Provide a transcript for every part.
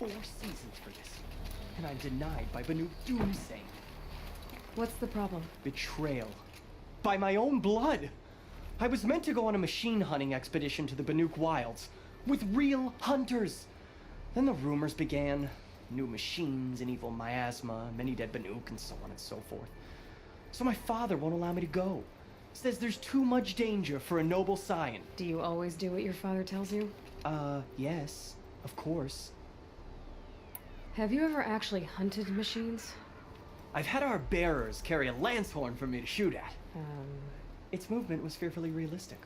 4 seasons for this, and I'm denied by Banuk Doomsday. What's the problem? Betrayal. By my own blood! I was meant to go on a machine hunting expedition to the Banuk Wilds, with real hunters. Then the rumors began. New machines, an evil miasma, many dead Banuk, and so on and so forth. So my father won't allow me to go. Says there's too much danger for a noble scion. Do you always do what your father tells you? Yes, of course. Have you ever actually hunted machines? I've had our bearers carry a lance horn for me to shoot at. Its movement was fearfully realistic.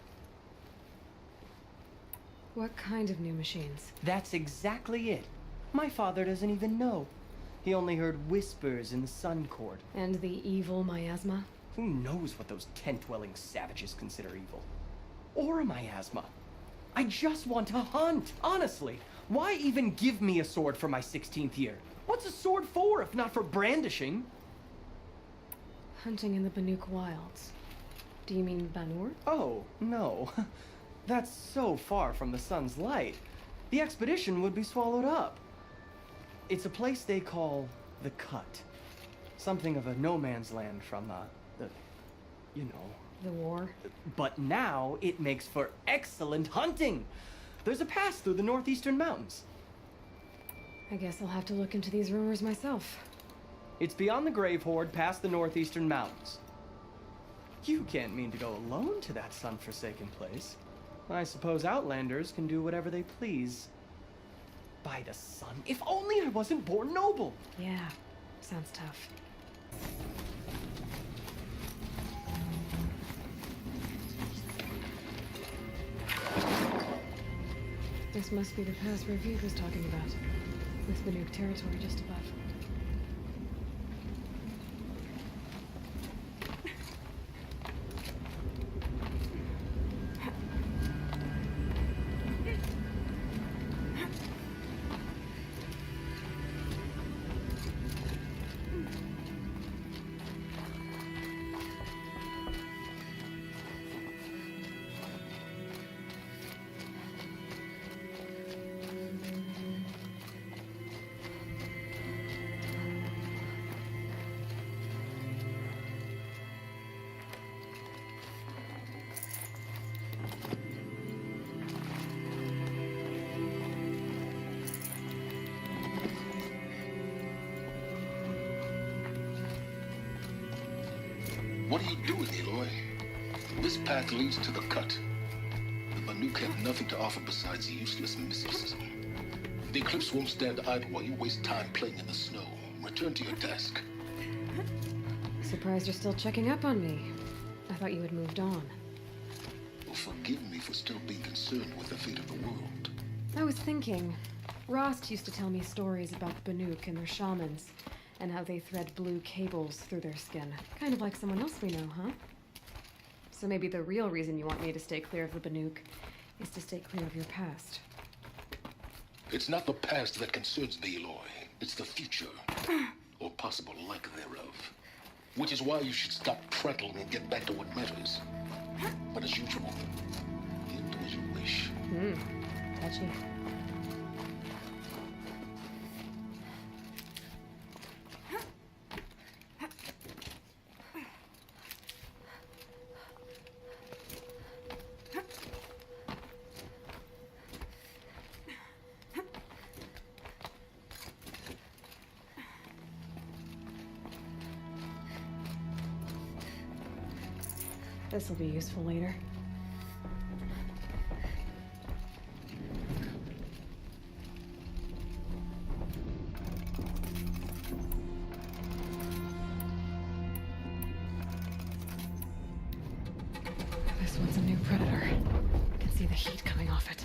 What kind of new machines? That's exactly it. My father doesn't even know. He only heard whispers in the Sun Court. And the evil miasma? Who knows what those tent-dwelling savages consider evil? Or a miasma. I just want to hunt, honestly. Why even give me a sword for my 16th year? What's a sword for if not for brandishing? Hunting in the Banuk Wilds. Do you mean Banur? Oh, no. That's so far from the sun's light. The expedition would be swallowed up. It's a place they call the Cut. Something of a no-man's land from, The war? But now it makes for excellent hunting. There's a pass through the northeastern mountains. I guess I'll have to look into these rumors myself. It's beyond the Grave Horde, past the northeastern mountains. You can't mean to go alone to that sun-forsaken place. I suppose Outlanders can do whatever they please. By the sun, if only I wasn't born noble! Yeah, sounds tough. This must be the pass Ravid was talking about, with Banuk territory just above. What are you doing, Aloy? This path leads to the Cut. The Banuk have nothing to offer besides useless mysticism. The Eclipse won't stand idle while you waste time playing in the snow. Return to your task. Surprised you're still checking up on me. I thought you had moved on. Well, forgive me for still being concerned with the fate of the world. I was thinking, Rost used to tell me stories about the Banuk and their shamans, and how they thread blue cables through their skin. Kind of like someone else we know, huh? So maybe the real reason you want me to stay clear of the Banuk is to stay clear of your past. It's not the past that concerns me, Aloy. It's the future. Or possible lack thereof. Which is why you should stop prattling and get back to what matters. But as usual, you do as you wish. Touchy. This'll be useful later. This one's a new predator. I can see the heat coming off it.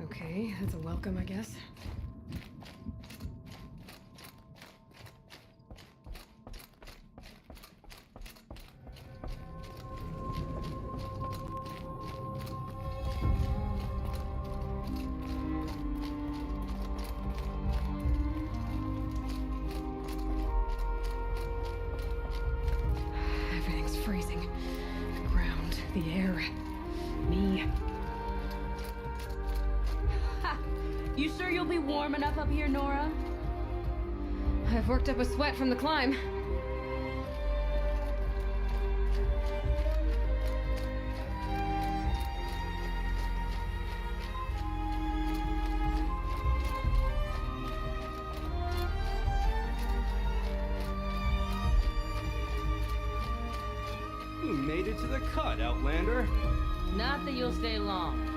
Okay, that's a welcome, I guess. Everything's freezing. The ground, the air, me. You sure you'll be warm enough up here, Nora? I've worked up a sweat from the climb. You made it to the cut, Outlander. Not that you'll stay long.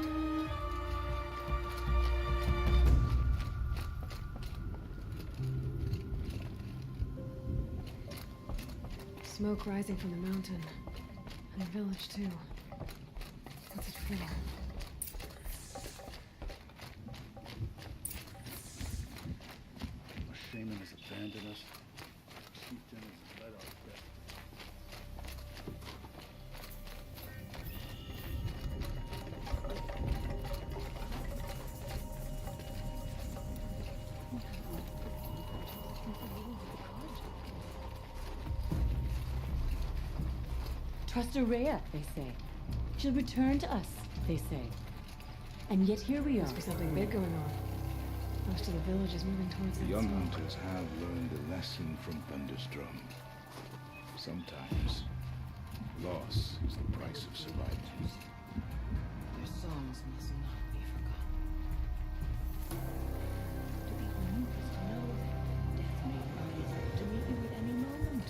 Smoke rising from the mountain. And the village, too. What's it for? Shaman has abandoned us. Chieftain has led our death. Trust Araya, they say. She'll return to us, they say. And yet here we are. Must be something big going on. Most of the village is moving towards The that young smoke. hunters have learned a lesson from Thunderstrom. Sometimes, loss is the price of survival. Their songs must not be forgotten. To be honest, know that death may rise up to meet you at any moment.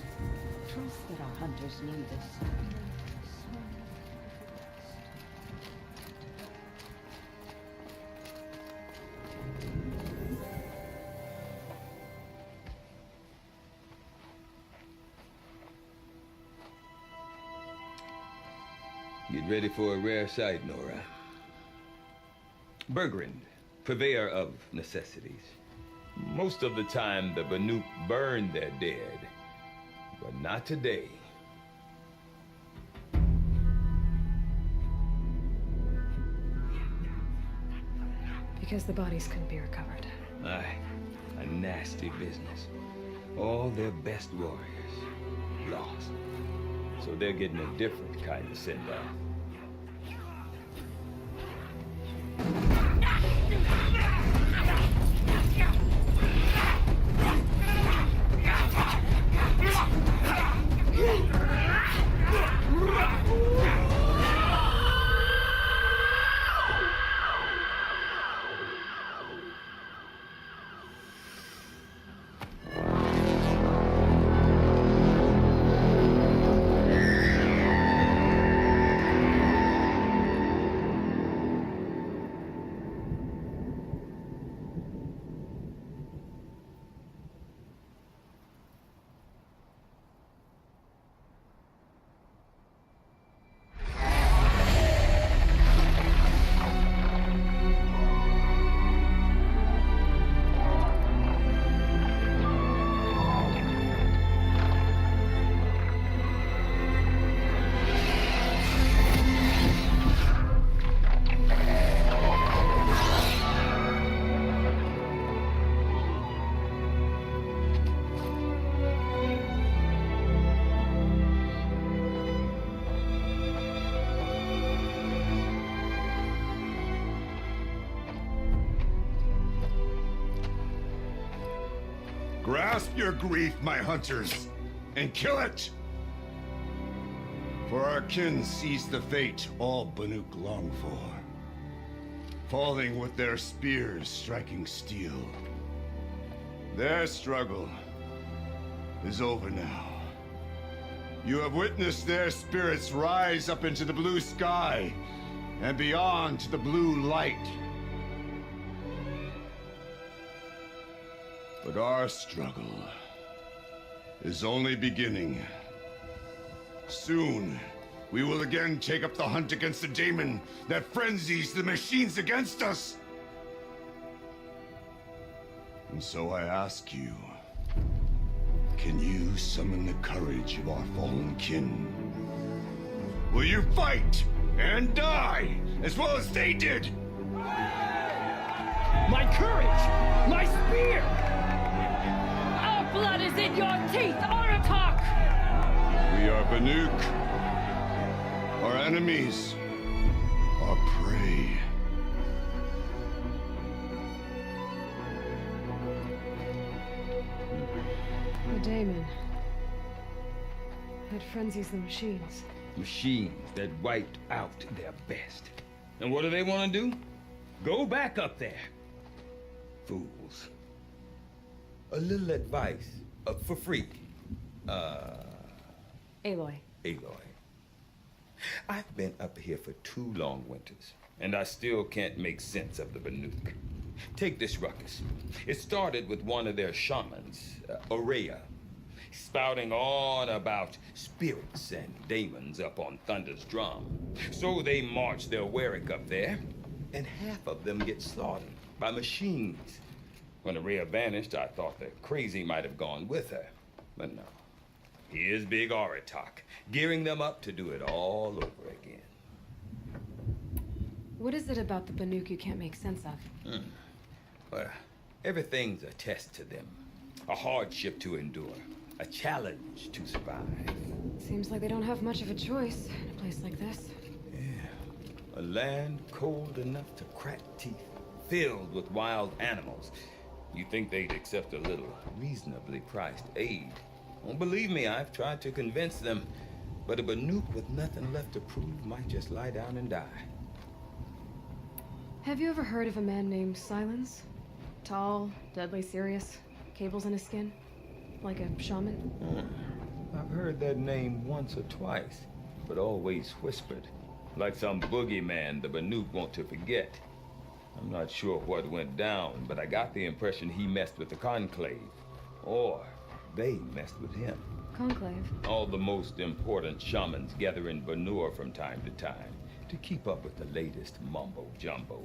Trust that our hunters knew this. Get ready for a rare sight, Nora. Bergrand, purveyor of necessities. Most of the time, the Banuk burn their dead, but not today. Because the bodies couldn't be recovered. Aye, a nasty business. All their best warriors lost. So they're getting a different kind of send-off. Grasp your grief, my hunters, and kill it! For our kin sees the fate all Banuk long for, falling with their spears striking steel. Their struggle is over now. You have witnessed their spirits rise up into the blue sky and beyond to the blue light. But our struggle is only beginning. Soon, we will again take up the hunt against the demon that frenzies the machines against us. And so I ask you, can you summon the courage of our fallen kin? Will you fight and die as well as they did? My courage! My spear! Our blood is in your teeth, Aratak! We are Banuk. Our enemies are prey. The Daemon. That frenzies the machines. Machines that wiped out their best. And what do they want to do? Go back up there. Fools. A little advice, for free. Aloy. Aloy. I've been up here for 2 long winters, and I still can't make sense of the Banuk. Take this ruckus. It started with one of their shamans, Aurea, spouting on about spirits and demons up on Thunder's drum. So they march their Warwick up there, and half of them get slaughtered by machines. When Aurea vanished, I thought the crazy might have gone with her, but no. Here's Big Aratak, gearing them up to do it all over again. What is it about the Banuk you can't make sense of? Well, everything's a test to them. A hardship to endure. A challenge to survive. Seems like they don't have much of a choice in a place like this. Yeah. A land cold enough to crack teeth, filled with wild animals. You think they'd accept a little reasonably priced aid. Well, believe me, I've tried to convince them, but a Banuk with nothing left to prove might just lie down and die. Have you ever heard of a man named Silence? Tall, deadly serious, cables in his skin? Like a shaman? I've heard that name once or twice, but always whispered. Like some boogeyman the Banuk want to forget. I'm not sure what went down, but I got the impression he messed with the Conclave. Or they messed with him. Conclave? All the most important shamans gather in Banur from time to time to keep up with the latest mumbo-jumbo.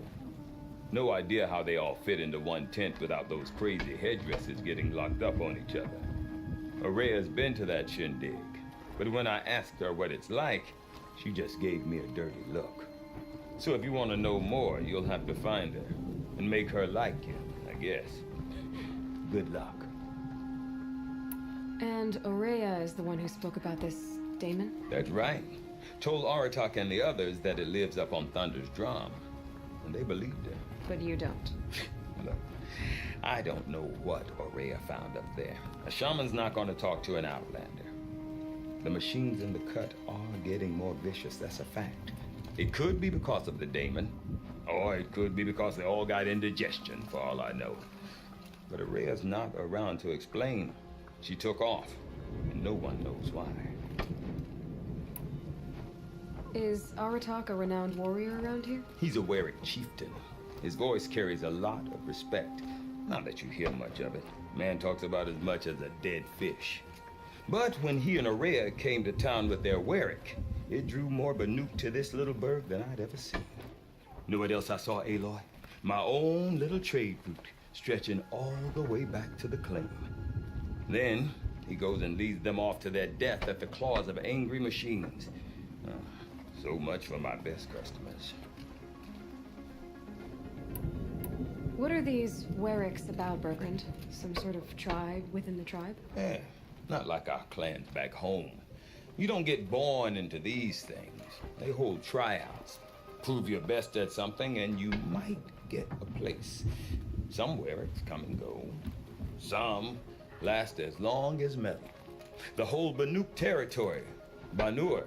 No idea how they all fit into one tent without those crazy headdresses getting locked up on each other. Aurea's been to that shindig, but when I asked her what it's like, she just gave me a dirty look. So if you want to know more, you'll have to find her and make her like you, I guess. Good luck. And Aurea is the one who spoke about this daemon? That's right. Told Aratak and the others that it lives up on Thunder's drum. And they believed her. But you don't. Look, I don't know what Aurea found up there. A shaman's not going to talk to an outlander. The machines in the cut are getting more vicious, that's a fact. It could be because of the daemon, or it could be because they all got indigestion, for all I know. But Aurea's not around to explain. She took off, and no one knows why. Is Aratak a renowned warrior around here? He's a Warwick chieftain. His voice carries a lot of respect. Not that you hear much of it. Man talks about as much as a dead fish. But when he and Aurea came to town with their Warwick, it drew more Banuk to this little burg than I'd ever seen. Know what else I saw, Aloy? My own little trade route, stretching all the way back to the claim. Then he goes and leads them off to their death at the claws of angry machines. So much for my best customers. What are these Warwicks about, Bergrand? Some sort of tribe within the tribe? Not like our clans back home. You don't get born into these things. They hold tryouts. Prove your best at something and you might get a place. Some Warwicks come and go. Some last as long as metal. The whole Banuk territory, Banur,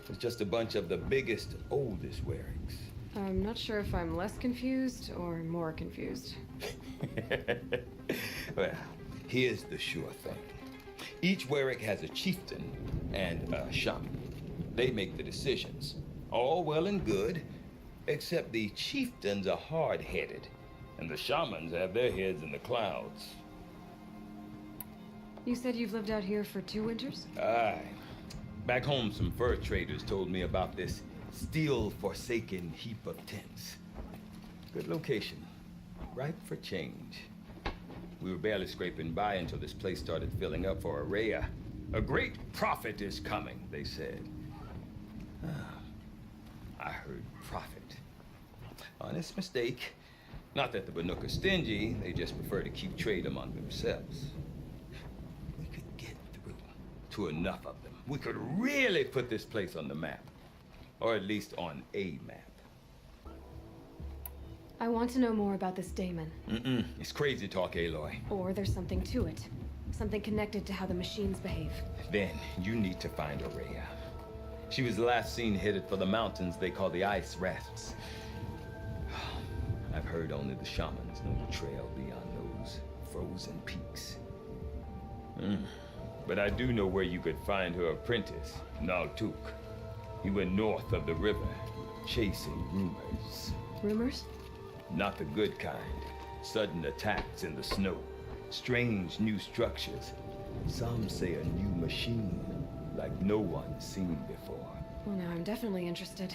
is just a bunch of the biggest, oldest Warwicks. I'm not sure if I'm less confused or more confused. Well, here's the sure thing. Each Warwick has a chieftain and a shaman. They make the decisions. All well and good, except the chieftains are hard-headed, and the shamans have their heads in the clouds. You said you've lived out here for 2 winters? Aye. Back home, some fur traders told me about this still-forsaken heap of tents. Good location. Ripe for change. We were barely scraping by until this place started filling up for Araya. A great prophet is coming, they said. I heard prophet. Honest mistake. Not that the Banuk are stingy, they just prefer to keep trade among themselves. We could get through to enough of them. We could really put this place on the map. Or at least on a map. I want to know more about this Damon. It's crazy talk, Aloy. Or there's something to it. Something connected to how the machines behave. Then you need to find Araya. She was last seen headed for the mountains they call the Ice Rasps. I've heard only the shamans know the trail beyond those frozen peaks. But I do know where you could find her apprentice, Naltuk. He went north of the river, chasing rumors. Rumors? Not the good kind. Sudden attacks in the snow. Strange new structures. Some say a new machine, like no one's seen before. Well, now I'm definitely interested.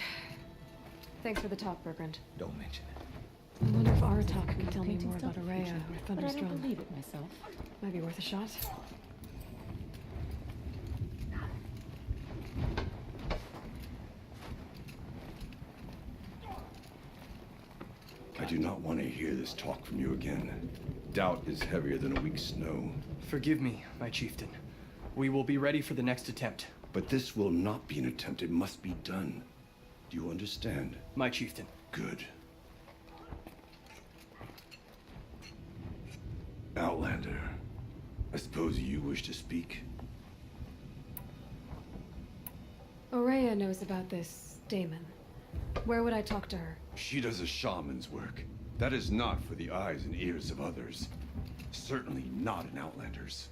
Thanks for the talk, Bergrand. Don't mention it. I wonder if Aratak can tell me more about Araya or But I don't Thunderstrom. believe it myself. Might be worth a shot. I do not want to hear this talk from you again. Doubt is heavier than a week's snow. Forgive me, my chieftain. We will be ready for the next attempt. But this will not be an attempt. It must be done. Do you understand? My chieftain. Good. Outlander, I suppose you wish to speak? Araya knows about this Damon. Where would I talk to her? She does a shaman's work. That is not for the eyes and ears of others. Certainly not an Outlander's.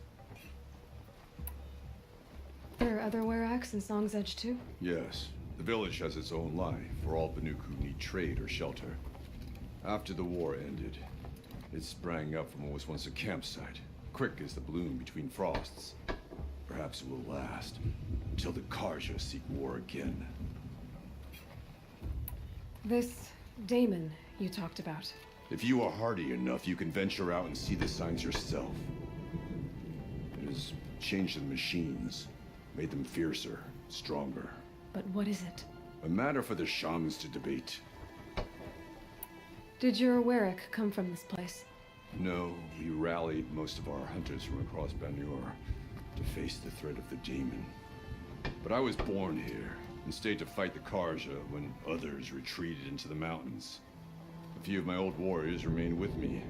There are other Weraks in Song's Edge too? Yes. The village has its own life for all Banuk who need trade or shelter. After the war ended, it sprang up from what was once a campsite, quick as the bloom between frosts. Perhaps it will last, until the Karja seek war again. This Damon you talked about. If you are hardy enough, you can venture out and see the signs yourself. It has changed the machines, made them fiercer, stronger. But what is it? A matter for the shamans to debate. Did your Werak come from this place? No, we rallied most of our hunters from across Banur to face the threat of the demon. But I was born here and stayed to fight the Karja when others retreated into the mountains. A few of my old warriors remained with me,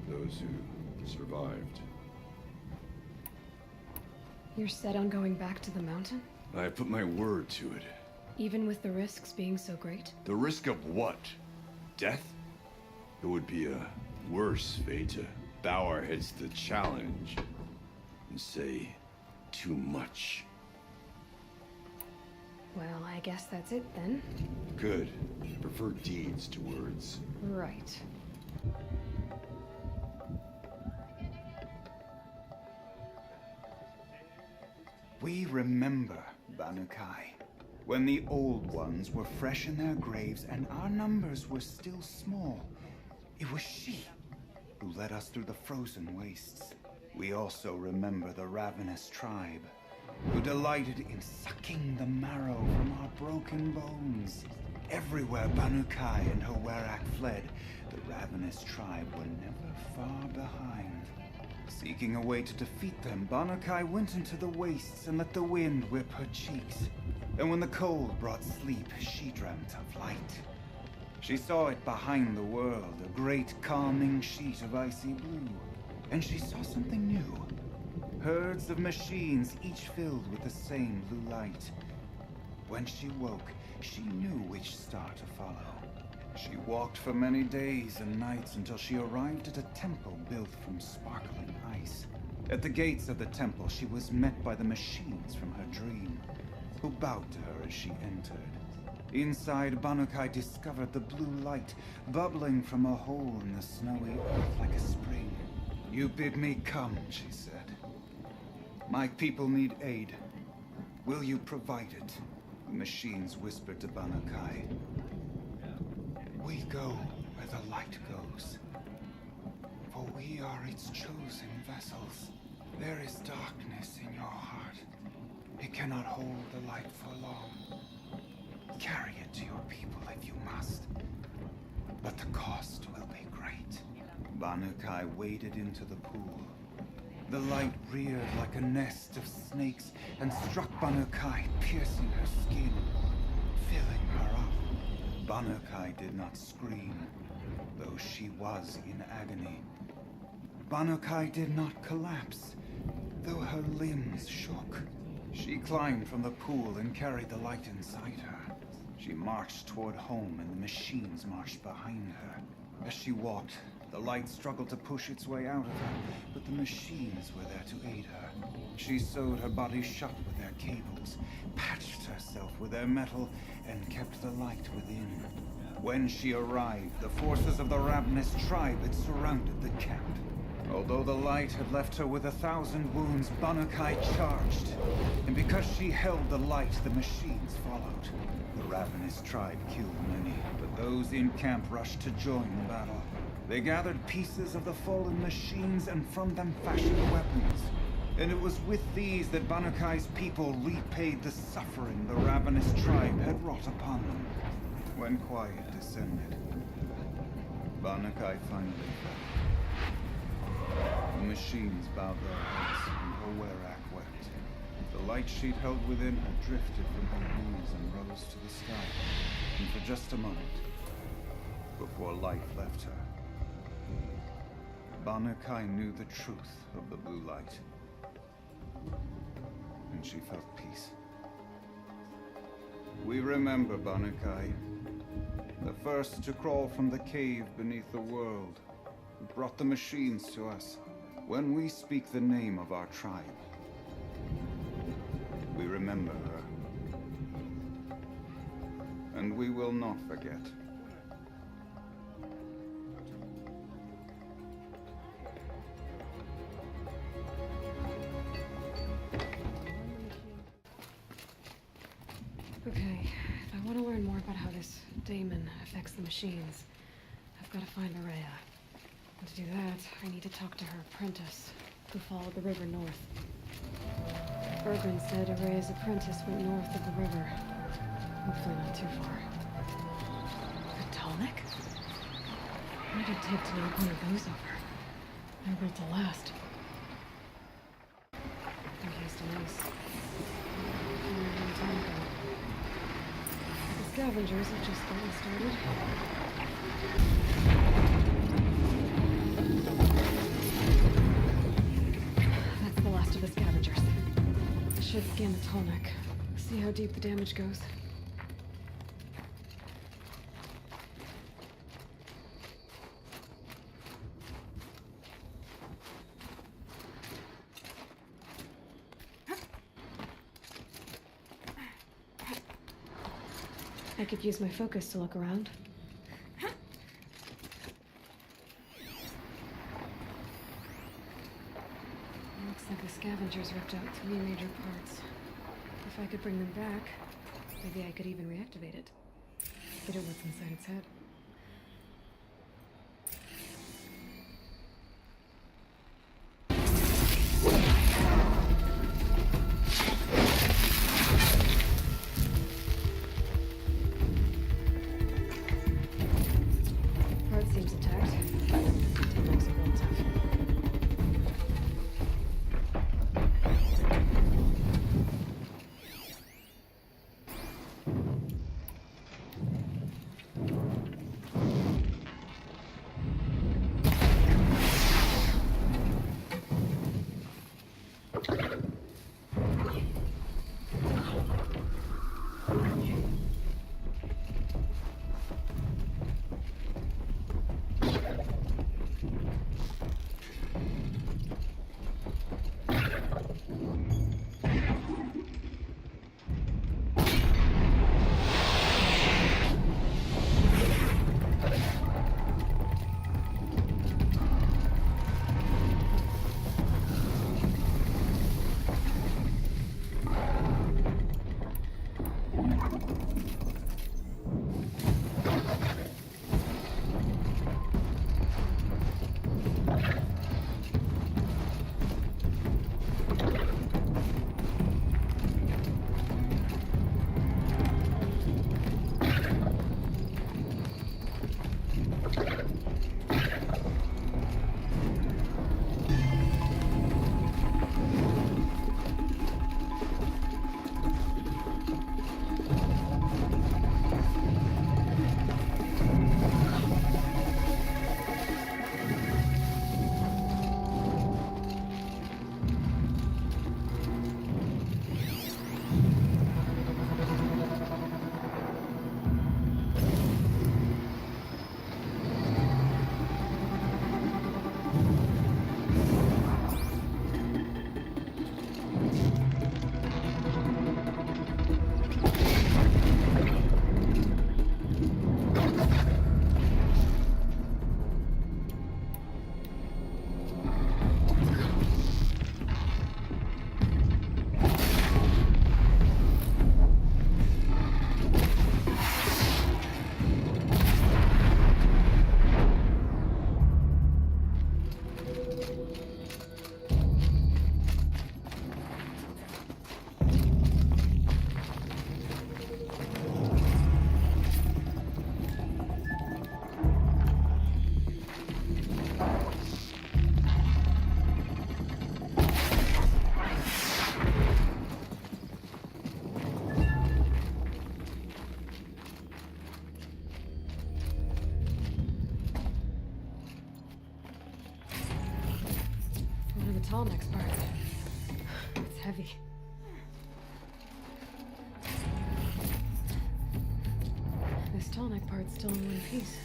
those who survived. You're set on going back to the mountain? I put my word to it. Even with the risks being so great? The risk of what? Death? It would be a worse fate to bow our heads to the challenge and say too much. Well, I guess that's it then. Good. I prefer deeds to words. Right. We remember Banukai, when the old ones were fresh in their graves and our numbers were still small. It was she who led us through the frozen wastes. We also remember the ravenous tribe, who delighted in sucking the marrow from our broken bones. Everywhere Banukai and her Werak fled, the ravenous tribe were never far behind. Seeking a way to defeat them, Banukai went into the wastes and let the wind whip her cheeks. And when the cold brought sleep, she dreamt of light. She saw it behind the world, a great calming sheet of icy blue. And she saw something new. Herds of machines, each filled with the same blue light. When she woke, she knew which star to follow. She walked for many days and nights until she arrived at a temple built from sparkling ice. At the gates of the temple, she was met by the machines from her dream, who bowed to her as she entered. Inside, Banukai discovered the blue light bubbling from a hole in the snowy earth like a spring. "You bid me come," she said. "My people need aid. Will you provide it?" The machines whispered to Banukai. "We go where the light goes, for we are its chosen vessels. There is darkness in your heart. It cannot hold the light for long. Carry it to your people if you must. But the cost will be great. Banukai waded into the pool. The light reared like a nest of snakes and struck Banukai, piercing her skin, filling her up. Banukai did not scream, though she was in agony. Banukai did not collapse, though her limbs shook. She climbed from the pool and carried the light inside her. She marched toward home, and the machines marched behind her. As she walked, the light struggled to push its way out of her, but the machines were there to aid her. She sewed her body shut with their cables, patched herself with their metal, and kept the light within. When she arrived, the forces of the ravenous tribe had surrounded the camp. Although the light had left her with 1,000 wounds, Banukai charged. And because she held the light, the machines followed. The ravenous tribe killed many, but those in camp rushed to join the battle. They gathered pieces of the fallen machines and from them fashioned weapons. And it was with these that Banukai's people repaid the suffering the ravenous tribe had wrought upon them. When quiet descended, Banukai finally fell. The machines bowed their heads, and her werak wept. The light she'd held within her drifted from her wounds and rose to the sky. And for just a moment, before life left her, Banukai knew the truth of the blue light. And she felt peace. We remember Banukai, the first to crawl from the cave beneath the world, who brought the machines to us. When we speak the name of our tribe, we remember her. And we will not forget. Okay, if I want to learn more about how this daemon affects the machines, I've got to find Maria. And to do that, I need to talk to her apprentice, who followed the river north. Bergren said Araya's apprentice went north of the river. Hopefully not too far. A tonic? What did it take to knock one of those over? I built to last. I used to nice. A long time ago. The scavengers have just gotten started. That's the last of the scavengers. I should scan the tonic. See how deep the damage goes. I could use my focus to look around. Looks like the scavengers ripped out 3 major parts. If I could bring them back, maybe I could even reactivate it. Fit it what's inside its head. tall next part. It's heavy. This tall neck part's still in one piece.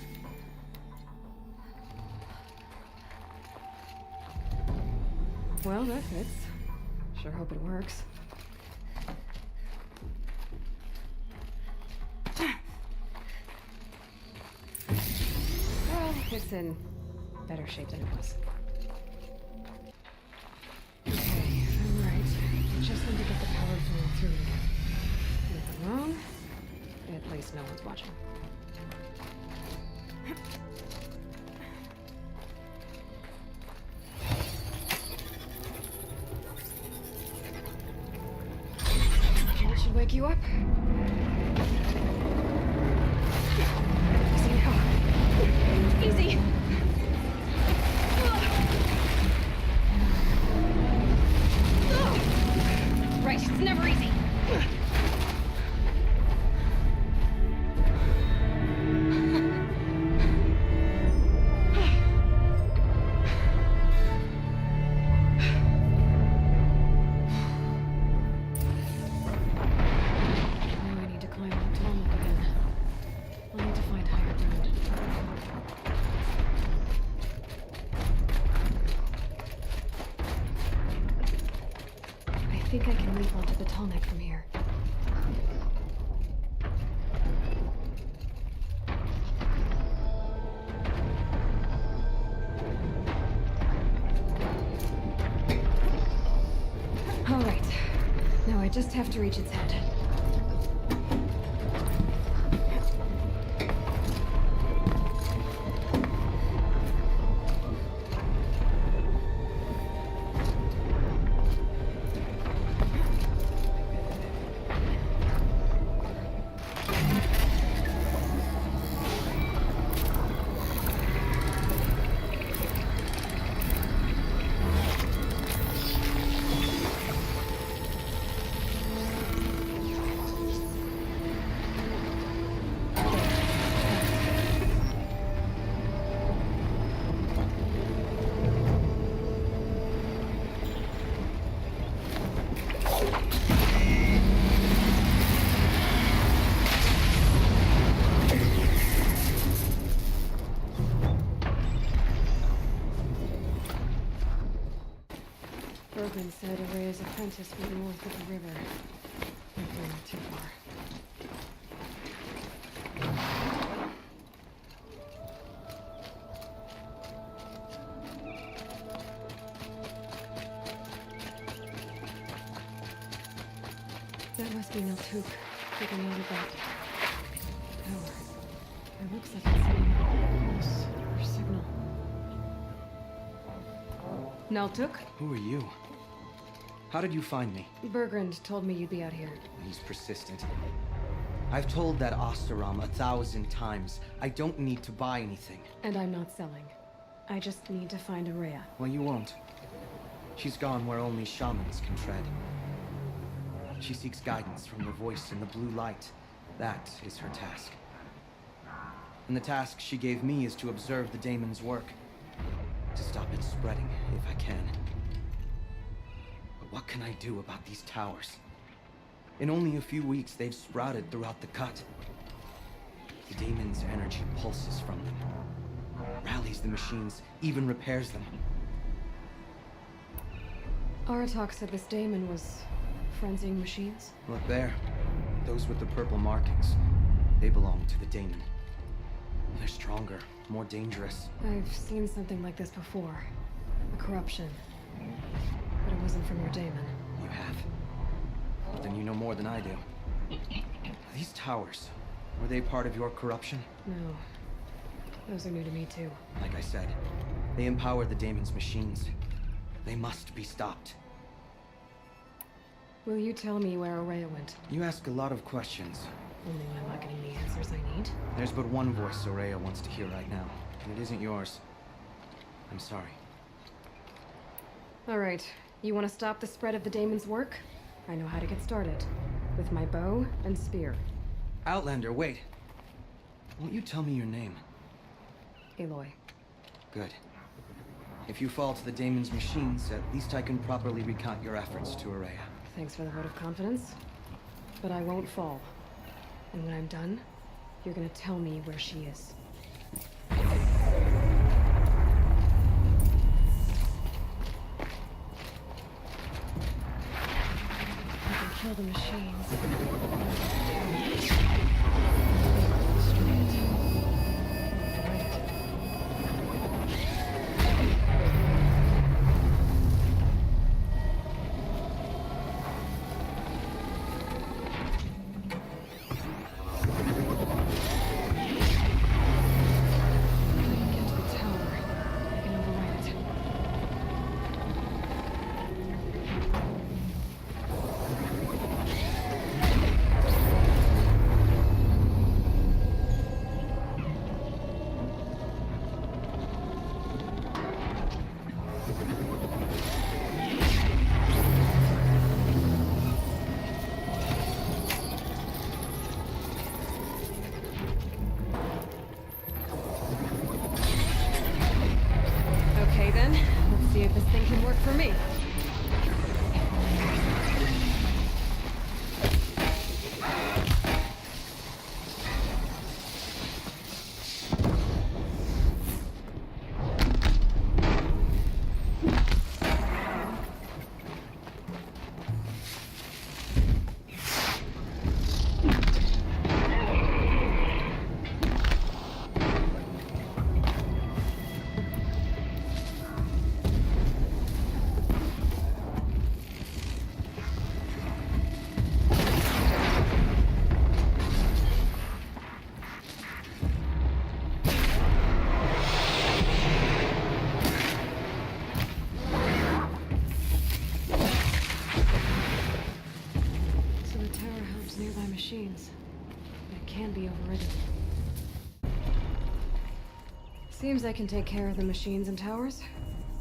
Well, that fits. Sure hope it works. Well, it's in better shape than it was. Okay, I'm right. Just need to get the power flow through again. Nothing wrong. At least no one's watching. It should wake you up. Easy now. Easy! Right, it's never easy. I think I can leap onto the tall neck from here. All right. Now I just have to reach its head. Bergman said Araya's apprentice went north of the river. Hopefully not too far. That must be Naltuk figuring out about power. It looks like it's sending a pulse or signal. Naltuk? Who are you? How did you find me? Bergrand told me you'd be out here. He's persistent. I've told that Oseram 1,000 times. I don't need to buy anything. And I'm not selling. I just need to find Araya. Well, you won't. She's gone where only shamans can tread. She seeks guidance from the voice in the blue light. That is her task. And the task she gave me is to observe the daemon's work. To stop it spreading, if I can. But what can I do about these towers? In only a few weeks, they've sprouted throughout the cut. The daemon's energy pulses from them. Rallies the machines, even repairs them. Aratak said this daemon was frenzying machines? Look there. Those with the purple markings. They belong to the daemon. They're stronger, more dangerous. I've seen something like this before. A corruption. But it wasn't from your daemon. You have? But then you know more than I do. These towers, were they part of your corruption? No. Those are new to me too. Like I said, they empower the daemon's machines. They must be stopped. Will you tell me where Araya went? You ask a lot of questions. Only when I'm not getting the answers I need. There's but one voice Araya wants to hear right now, and it isn't yours. I'm sorry. All right. You want to stop the spread of the daemon's work? I know how to get started. With my bow and spear. Outlander, wait. Won't you tell me your name? Aloy. Good. If you fall to the Daemon's machines, at least I can properly recount your efforts to Araya. Thanks for the vote of confidence. But I won't fall. And when I'm done, you're gonna tell me where she is. I can kill the machines. See if this thing can work for me. Machines. It can be overridden. Seems I can take care of the machines and towers.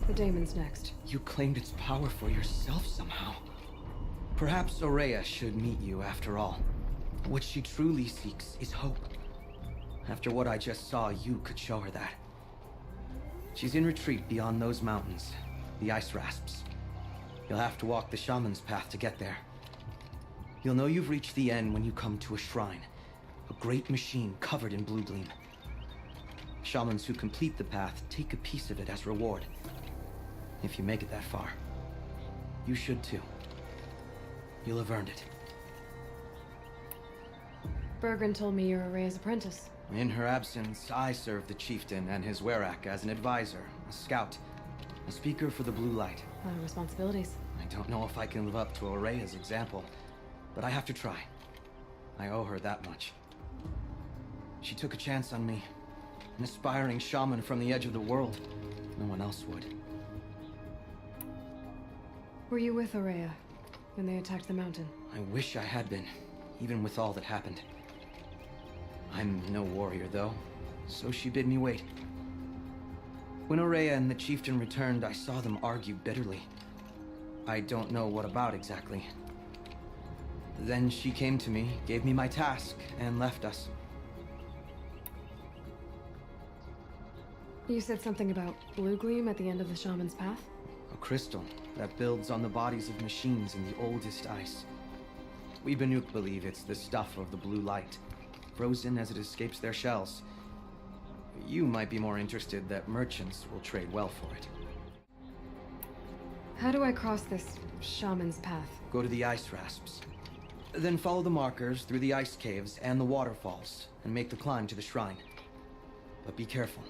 The Daemon's next. You claimed its power for yourself somehow. Perhaps Araya should meet you after all. What she truly seeks is hope. After what I just saw, you could show her that. She's in retreat beyond those mountains, the ice rasps. You'll have to walk the shaman's path to get there. You'll know you've reached the end when you come to a shrine. A great machine covered in blue gleam. Shamans who complete the path take a piece of it as reward. If you make it that far. You should too. You'll have earned it. Bergren told me you're Araya's apprentice. In her absence, I served the chieftain and his werak as an advisor, a scout, a speaker for the Blue Light. A lot of responsibilities. I don't know if I can live up to Araya's example, but I have to try. I owe her that much. She took a chance on me. An aspiring shaman from the edge of the world. No one else would. Were you with Araya when they attacked the mountain? I wish I had been, even with all that happened. I'm no warrior, though, so she bid me wait. When Araya and the chieftain returned, I saw them argue bitterly. I don't know what about exactly. Then she came to me, gave me my task, and left us. You said something about blue gleam at the end of the shaman's path? A crystal that builds on the bodies of machines in the oldest ice. We Banuk believe it's the stuff of the blue light, frozen as it escapes their shells. You might be more interested that merchants will trade well for it. How do I cross this shaman's path? Go to the ice rasps. Then follow the markers through the ice caves and the waterfalls, and make the climb to the shrine. But be careful.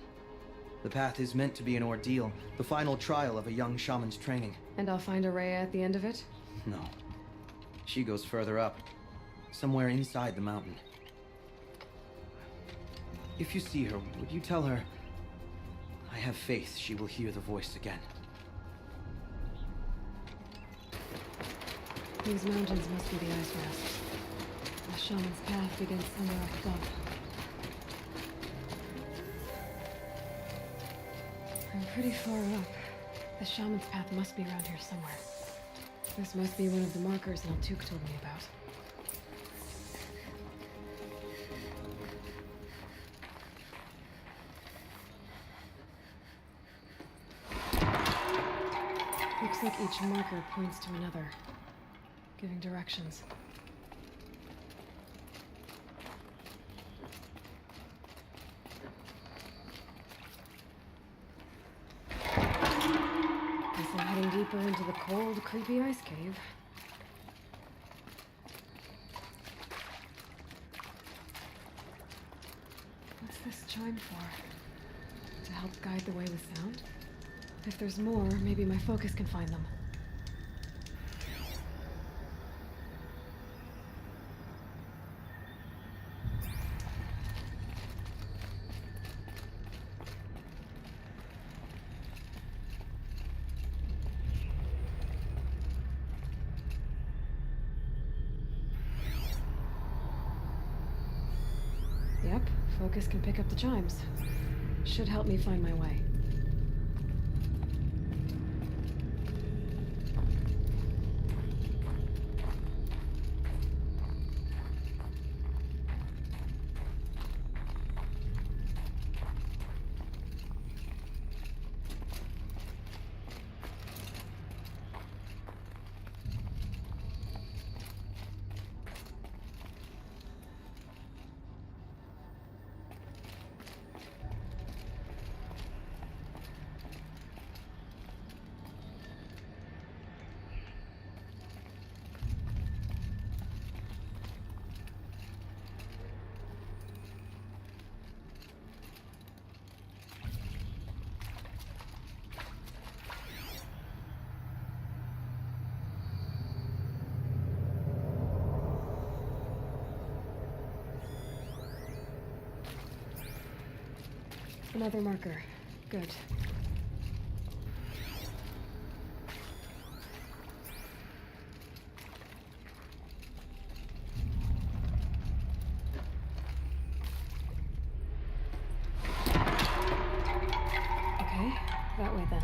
The path is meant to be an ordeal, the final trial of a young shaman's training. And I'll find Araya at the end of it? No. She goes further up, somewhere inside the mountain. If you see her, would you tell her, I have faith she will hear the voice again. These mountains must be the ice rasps. The shaman's path begins somewhere up above. I'm pretty far up. The shaman's path must be around here somewhere. This must be one of the markers Naltuk told me about. Looks like each marker points to another, giving directions. Guess I'm heading deeper into the cold, creepy ice cave. What's this chime for? To help guide the way with sound? If there's more, maybe my focus can find them. Yep, focus can pick up the chimes. Should help me find my way. Another marker. Good. Okay, that way then.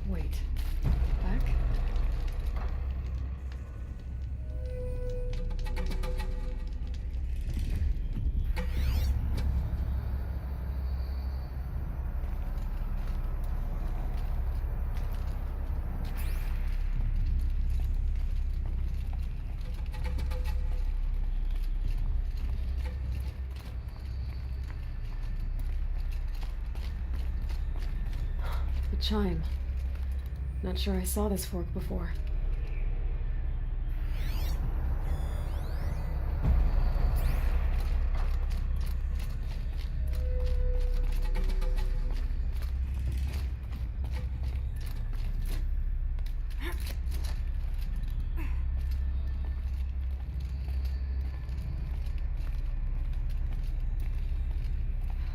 Wait. Back? The chime. Not sure I saw this fork before.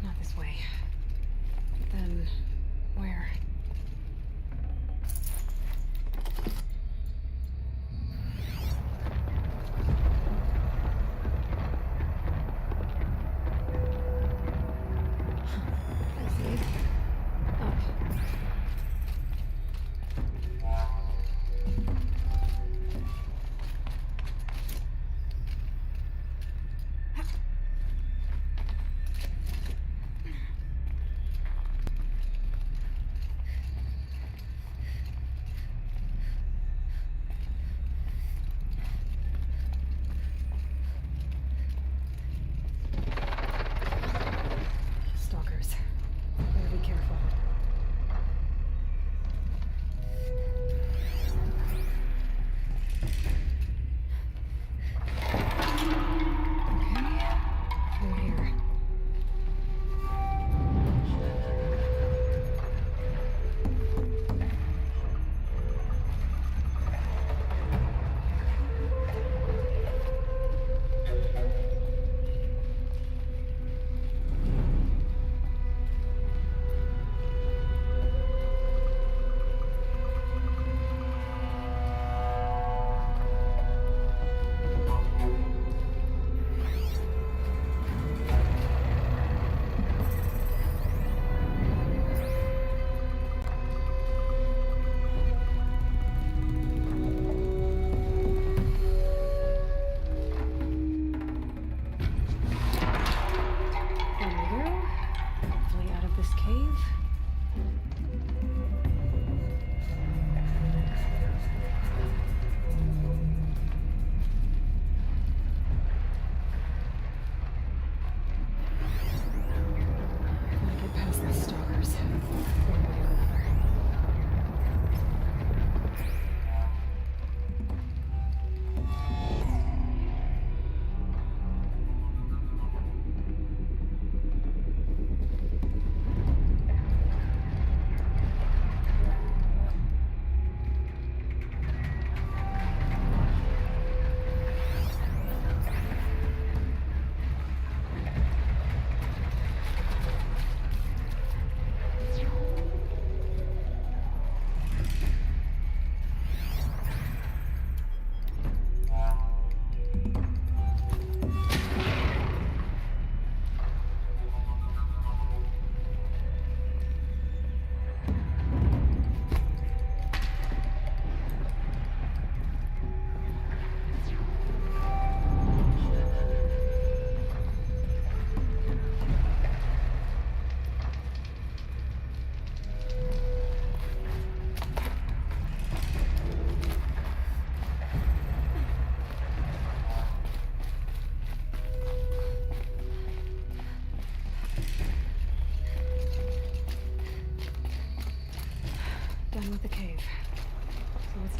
Not this way. Then, where?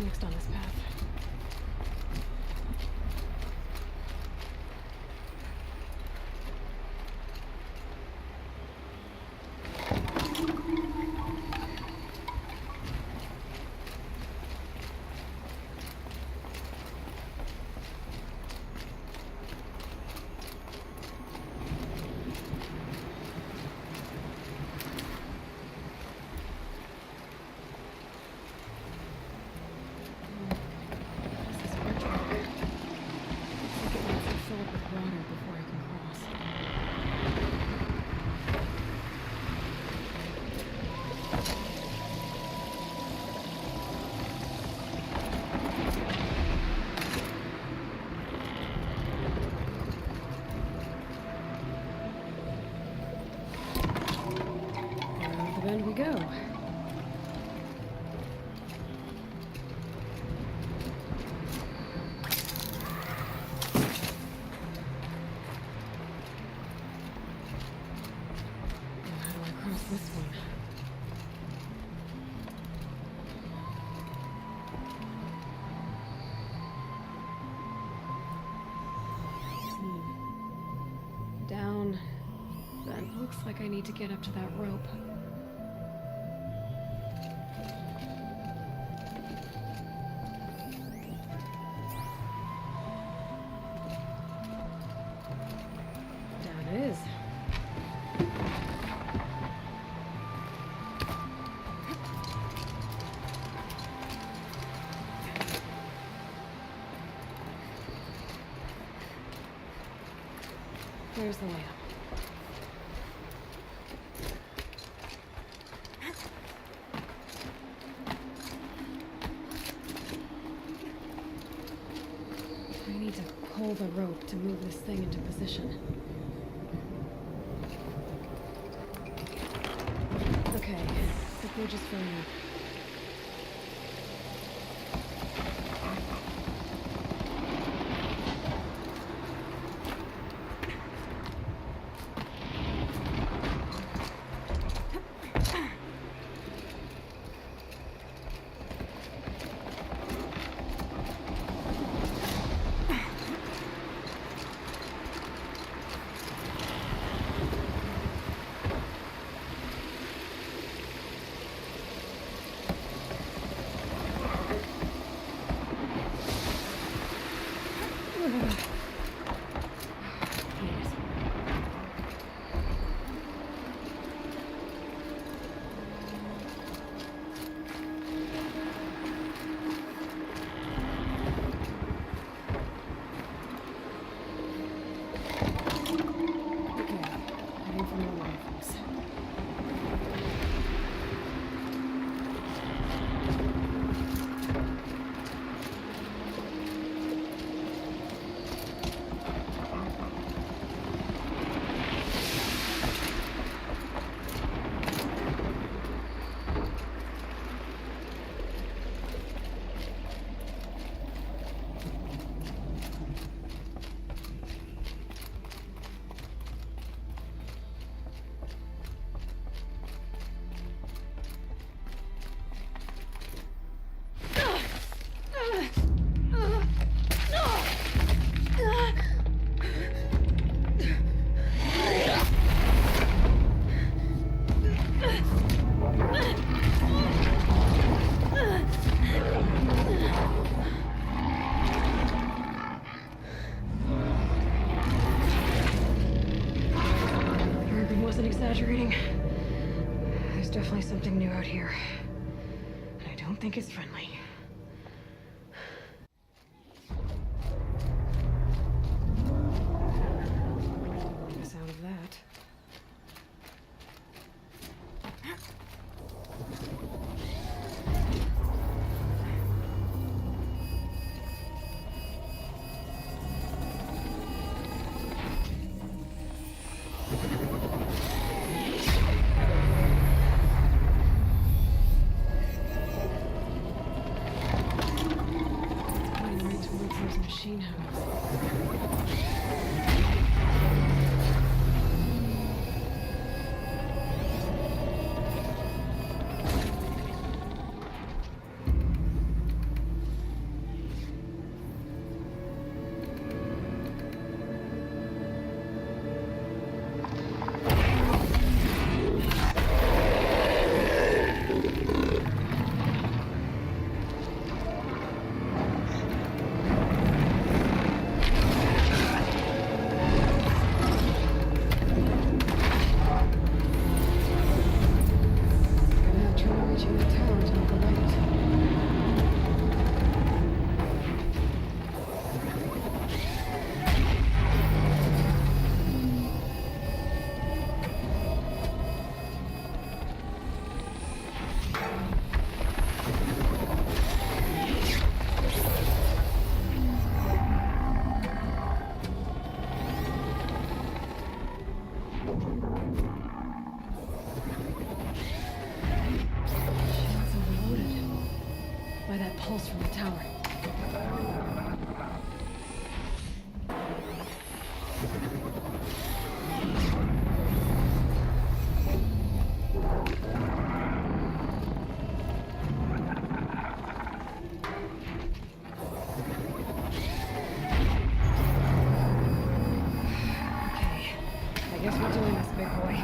next on this path? Around we go. How do I cross this one? Down. That looks like I need to get up to that rope. Down it is. There's the way up. I need to pull the rope to move this thing into position. Okay, the bridge is filling up. Exaggerating. There's definitely something new out here. And I don't think it's friendly. Guess out of that. by that pulse from the tower. Okay, I guess we're doing this, big boy.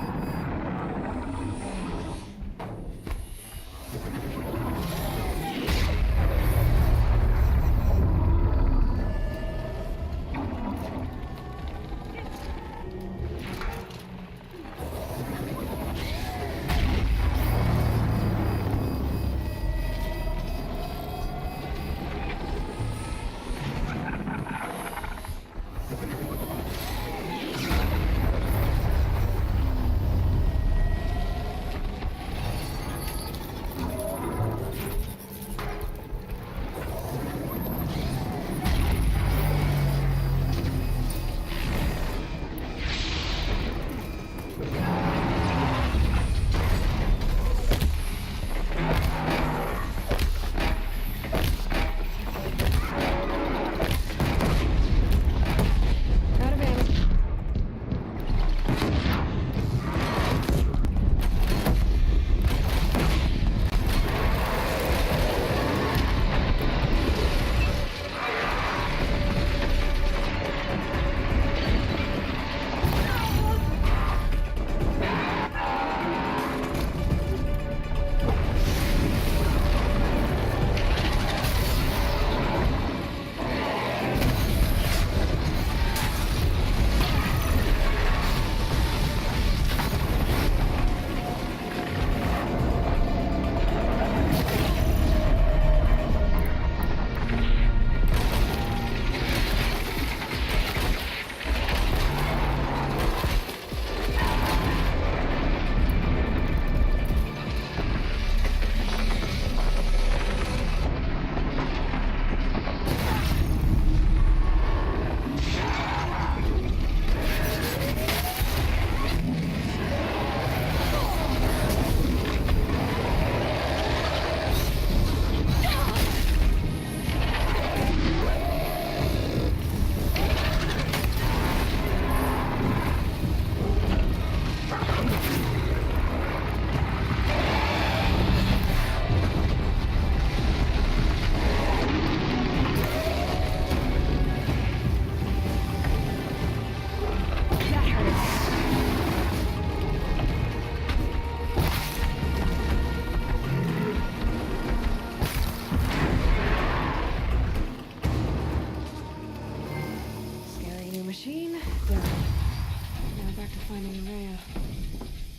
Machine done. Now back to finding Rhea,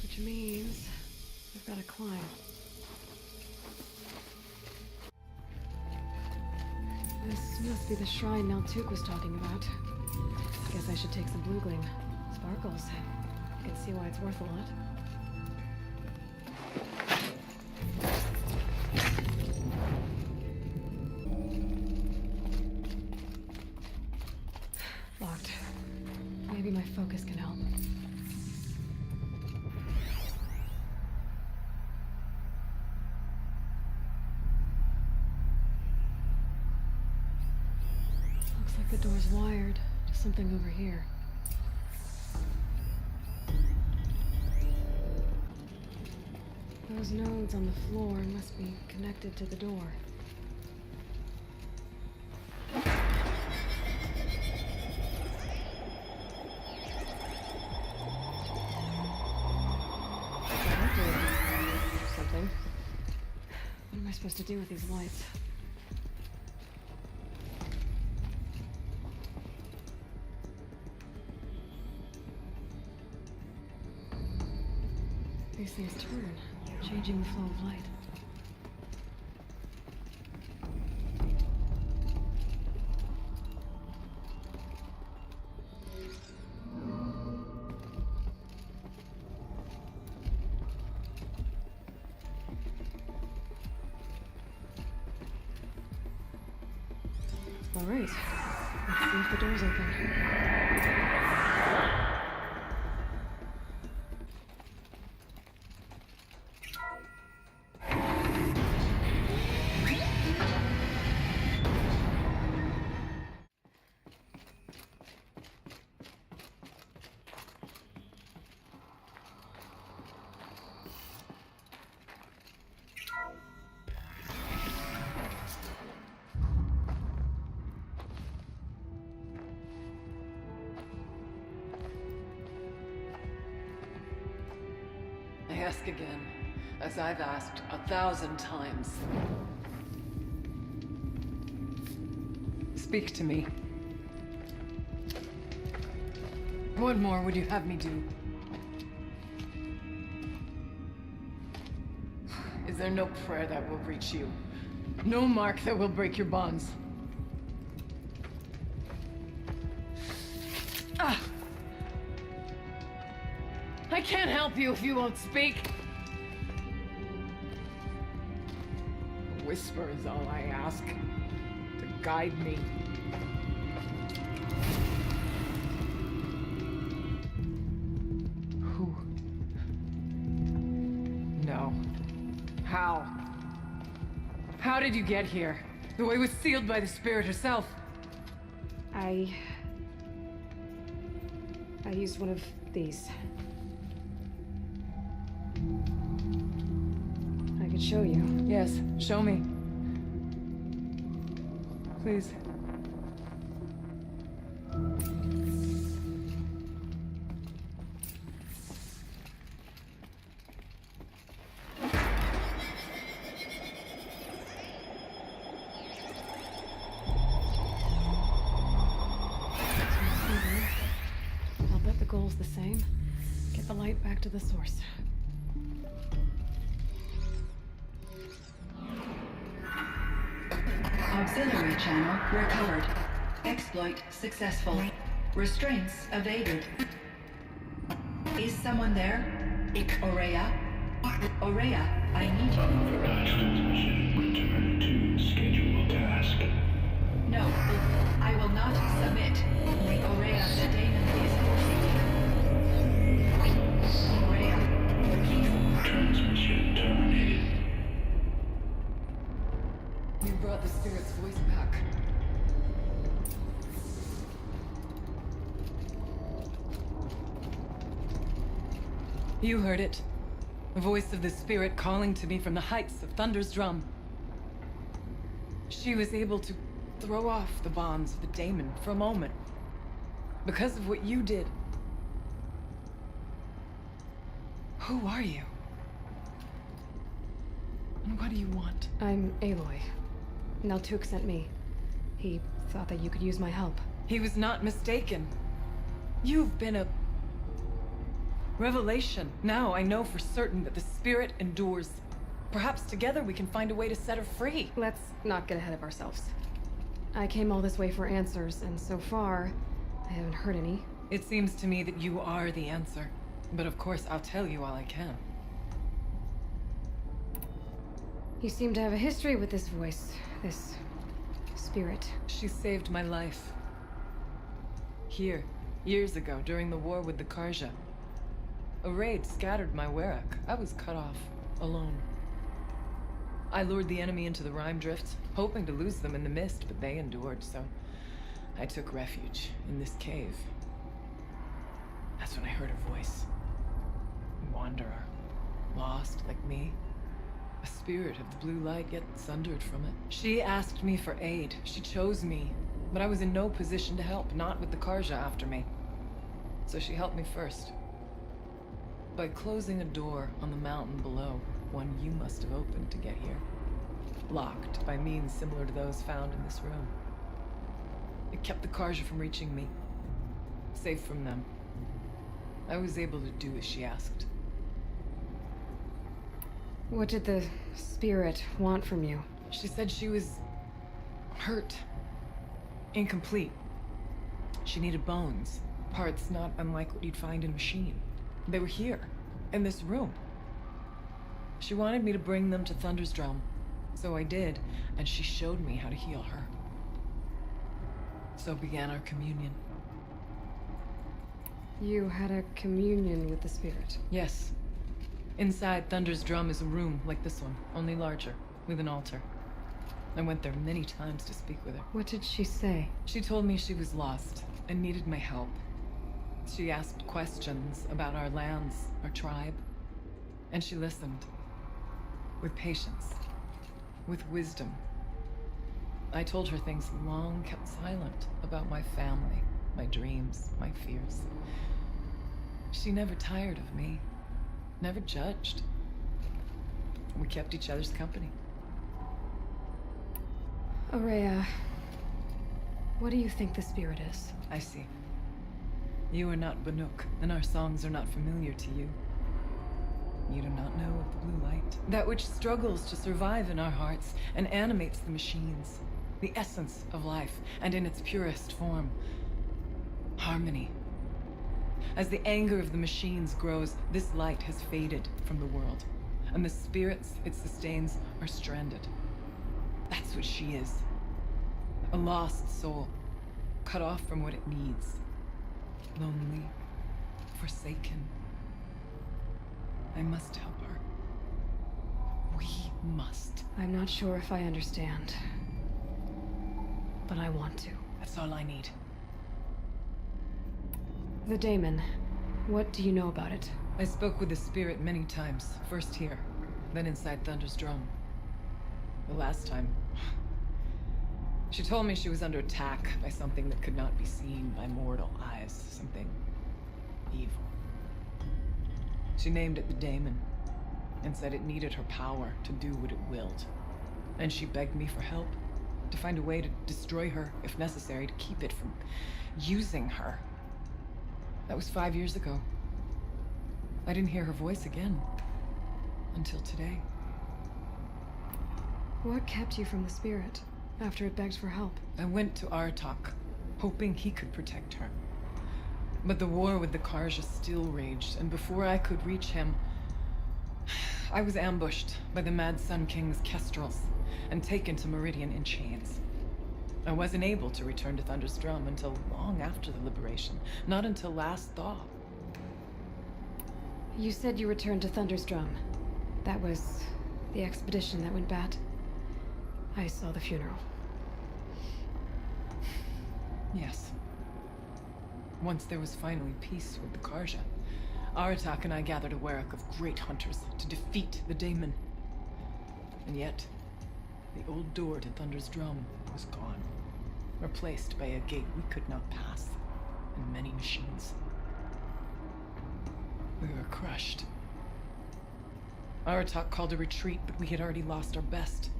which means I've got to climb. This must be the shrine Maltuk was talking about. Guess I should take some blue gleam. Sparkles. I can see why it's worth a lot. Locked. Maybe my focus can help. Looks like the door's wired to something over here. Those nodes on the floor must be connected to the door. Something. What am I supposed to do with these lights? These things turn, changing the flow of light. All right, let's see if the door's open. ask again, as I've asked 1,000 times. Speak to me. What more would you have me do? Is there no prayer that will reach you? No mark that will break your bonds? Ah! I can't help you if you won't speak. A whisper is all I ask. To guide me. Who? No. How? How did you get here? The way was sealed by the spirit herself. I used one of these. I could show you. Yes, show me. Please. I'll bet the goal's the same. Get the light back to the source. Auxiliary channel recovered. Exploit successful. Restraints evaded. Is someone there? Aurea? Aurea, I need you. Authorized transmission. Return to scheduled task. No, I will not submit. Aurea, the daemon is forcing me. Aurea, please. Transmission terminated. You brought the spirit's voice back. You heard it. The voice of the spirit calling to me from the heights of Thunder's drum. She was able to throw off the bonds of the daemon for a moment. Because of what you did. Who are you? And what do you want? I'm Aloy. Naltuk sent me. He thought that you could use my help. He was not mistaken. You've been a revelation. Now I know for certain that the spirit endures. Perhaps together we can find a way to set her free. Let's not get ahead of ourselves. I came all this way for answers, and so far, I haven't heard any. It seems to me that you are the answer. But of course, I'll tell you all I can. You seem to have a history with this voice, this spirit. She saved my life. Here, years ago, during the war with the Karja. A raid scattered my Werak. I was cut off, alone. I lured the enemy into the Rime Drift, hoping to lose them in the mist, but they endured, so I took refuge in this cave. That's when I heard her voice. A wanderer, lost like me. A spirit of the blue light, yet sundered from it. She asked me for aid. She chose me, but I was in no position to help, not with the Karja after me. So she helped me first. By closing a door on the mountain below, one you must have opened to get here. Locked by means similar to those found in this room. It kept the Karja from reaching me. Safe from them. I was able to do as she asked. What did the spirit want from you? She said she was hurt. Incomplete. She needed bones. Parts not unlike what you'd find in a machine. They were here, in this room. She wanted me to bring them to Thunder's drum. So I did, and she showed me how to heal her. So began our communion. You had a communion with the spirit? Yes. Inside Thunder's drum is a room like this one, only larger, with an altar. I went there many times to speak with her. What did she say? She told me she was lost and needed my help. She asked questions about our lands, our tribe, and she listened. With patience. With wisdom. I told her things long kept silent about my family, my dreams, my fears. She never tired of me. never judged. We kept each other's company. Aurea, what do you think the spirit is? I see. You are not Banuk, and our songs are not familiar to you. You do not know of the blue light, that which struggles to survive in our hearts and animates the machines, the essence of life, and in its purest form, harmony. As the anger of the machines grows, this light has faded from the world, and the spirits it sustains are stranded. That's what she is. A lost soul, cut off from what it needs. Lonely, forsaken. I must help her. We must. I'm not sure if I understand, but I want to. That's all I need. The daemon. What do you know about it? I spoke with the spirit many times. First here, then inside Thunder's drum. The last time, she told me she was under attack by something that could not be seen by mortal eyes. Something evil. She named it the daemon, and said it needed her power to do what it willed. And she begged me for help, to find a way to destroy her, if necessary, to keep it from using her. That was 5 years ago. I didn't hear her voice again. Until today. What kept you from the spirit, after it begged for help? I went to Artok, hoping he could protect her. But the war with the Karja still raged, and before I could reach him, I was ambushed by the Mad Sun King's kestrels, and taken to Meridian in chains. I wasn't able to return to Thunder's drum until long after the liberation, not until last thaw. You said you returned to Thunder's drum. That was the expedition that went bad. I saw the funeral. Yes. Once there was finally peace with the Karja, Aratak and I gathered a werak of great hunters to defeat the daemon. And yet, the old door to Thunder's drum was gone, replaced by a gate we could not pass, and many machines. We were crushed. Aratak called a retreat, but we had already lost our best.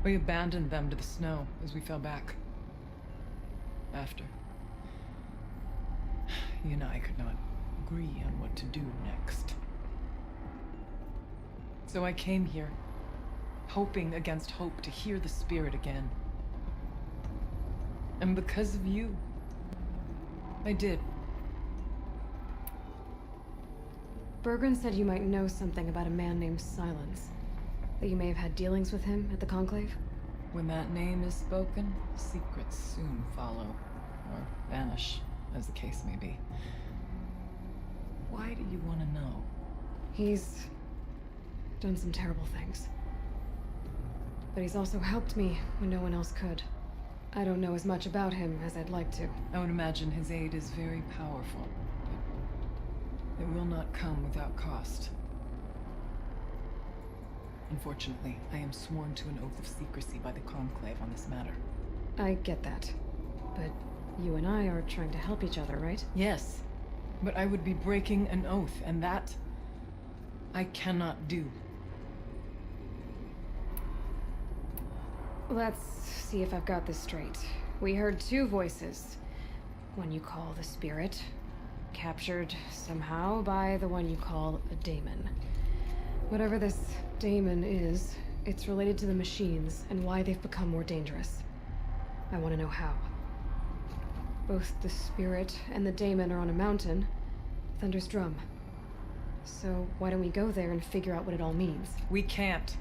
We abandoned them to the snow as we fell back. After, you and I could not agree on what to do next. So I came here, hoping against hope to hear the spirit again. And because of you, I did. Bergren said you might know something about a man named Silence. That you may have had dealings with him at the Conclave? When that name is spoken, secrets soon follow, or vanish, as the case may be. Why do you want to know? He's done some terrible things. But he's also helped me when no one else could. I don't know as much about him as I'd like to. I would imagine his aid is very powerful, but it will not come without cost. Unfortunately, I am sworn to an oath of secrecy by the Conclave on this matter. I get that. But you and I are trying to help each other, right? Yes, but I would be breaking an oath, and that I cannot do. Let's see if I've got this straight. We heard two voices. One you call the spirit, captured somehow by the one you call a daemon. Whatever this daemon is, it's related to the machines and why they've become more dangerous. I want to know how. Both the spirit and the daemon are on a mountain, Thunder's drum. So why don't we go there and figure out what it all means? We can't.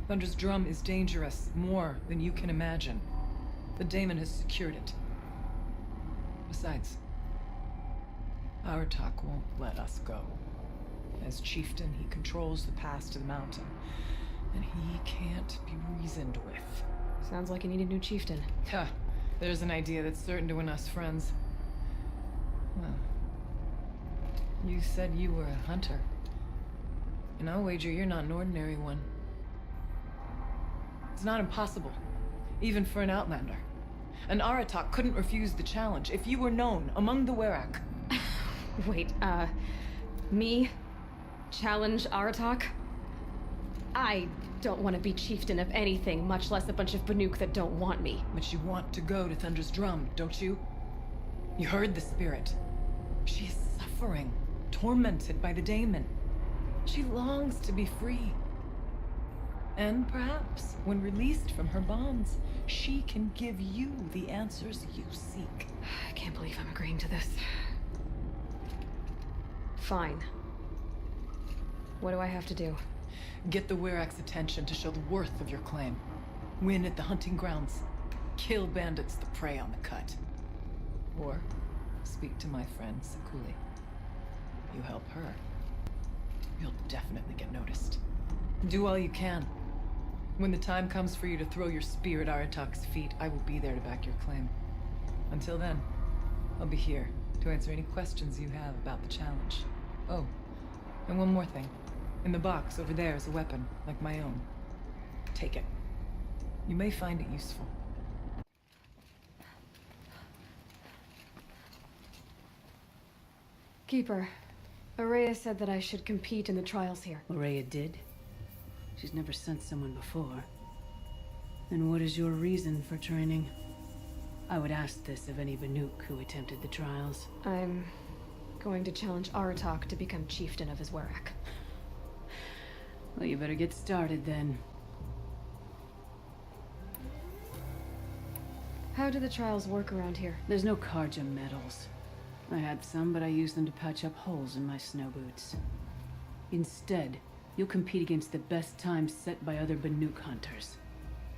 Thunder's drum is dangerous, more than you can imagine. The daemon has secured it. Besides, Aratak won't let us go. As chieftain, he controls the pass to the mountain, and he can't be reasoned with. Sounds like you need a new chieftain. Huh. There's an idea that's certain to win us friends. Well, you said you were a hunter. And I'll wager you're not an ordinary one. It's not impossible, even for an outlander. And Aratak couldn't refuse the challenge if you were known among the werak. Wait, me? Challenge Aratak? I don't want to be chieftain of anything, much less a bunch of Banuk that don't want me. But you want to go to Thunder's Drum, don't you? You heard the spirit. She is suffering, tormented by the daemon. She longs to be free. And perhaps, when released from her bonds, she can give you the answers you seek. I can't believe I'm agreeing to this. Fine. What do I have to do? Get the Werak's attention to show the worth of your claim. Win at the hunting grounds. Kill bandits that prey on the cut. Or speak to my friend Sakuli. You help her, you'll definitely get noticed. Do all you can. When the time comes for you to throw your spear at Aratak's feet, I will be there to back your claim. Until then, I'll be here to answer any questions you have about the challenge. Oh, and one more thing. In the box over there is a weapon, like my own. Take it. You may find it useful. Keeper, Araya said that I should compete in the trials here. Araya did? She's never sent someone before. And what is your reason for training? I would ask this of any Banuk who attempted the trials. I'm going to challenge Aratak to become chieftain of his Werak. Well, you better get started then. How do the trials work around here? There's no Karja medals. I had some, but I used them to patch up holes in my snow boots. Instead, you'll compete against the best times set by other Banuk hunters.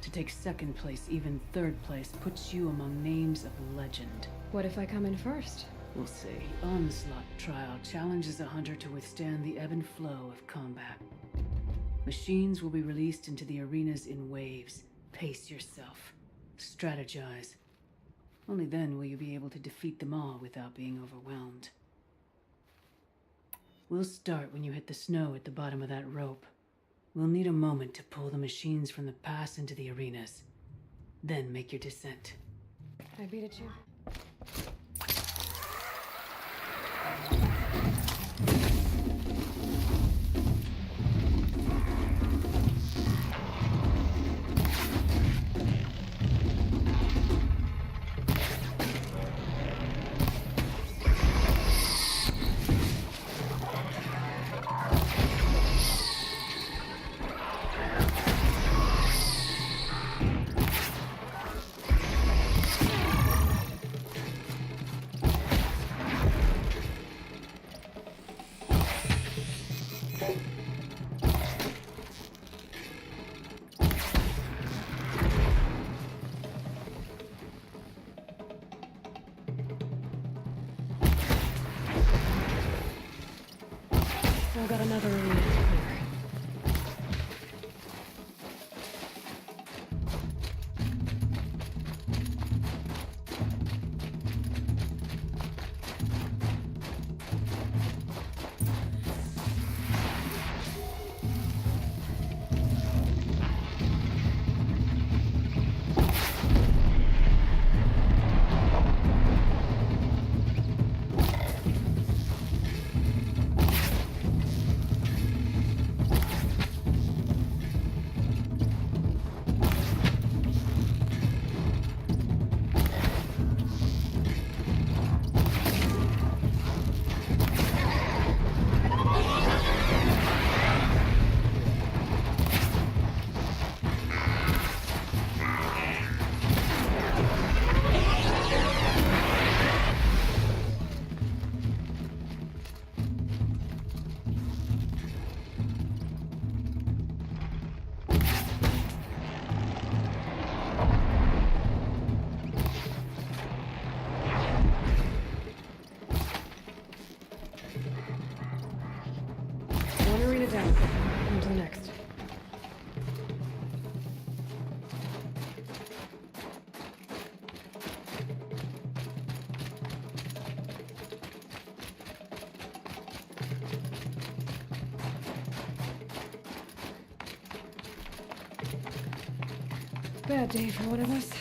To take second place, even third place, puts you among names of legend. What if I come in first? We'll see. Onslaught Trial challenges a hunter to withstand the ebb and flow of combat. Machines will be released into the arenas in waves. Pace yourself. Strategize. Only then will you be able to defeat them all without being overwhelmed. We'll start when you hit the snow at the bottom of that rope. We'll need a moment to pull the machines from the pass into the arenas. Then make your descent. I beat it, you. I've got another arena to clear. One arena down. On to the next. Bad day for one of us.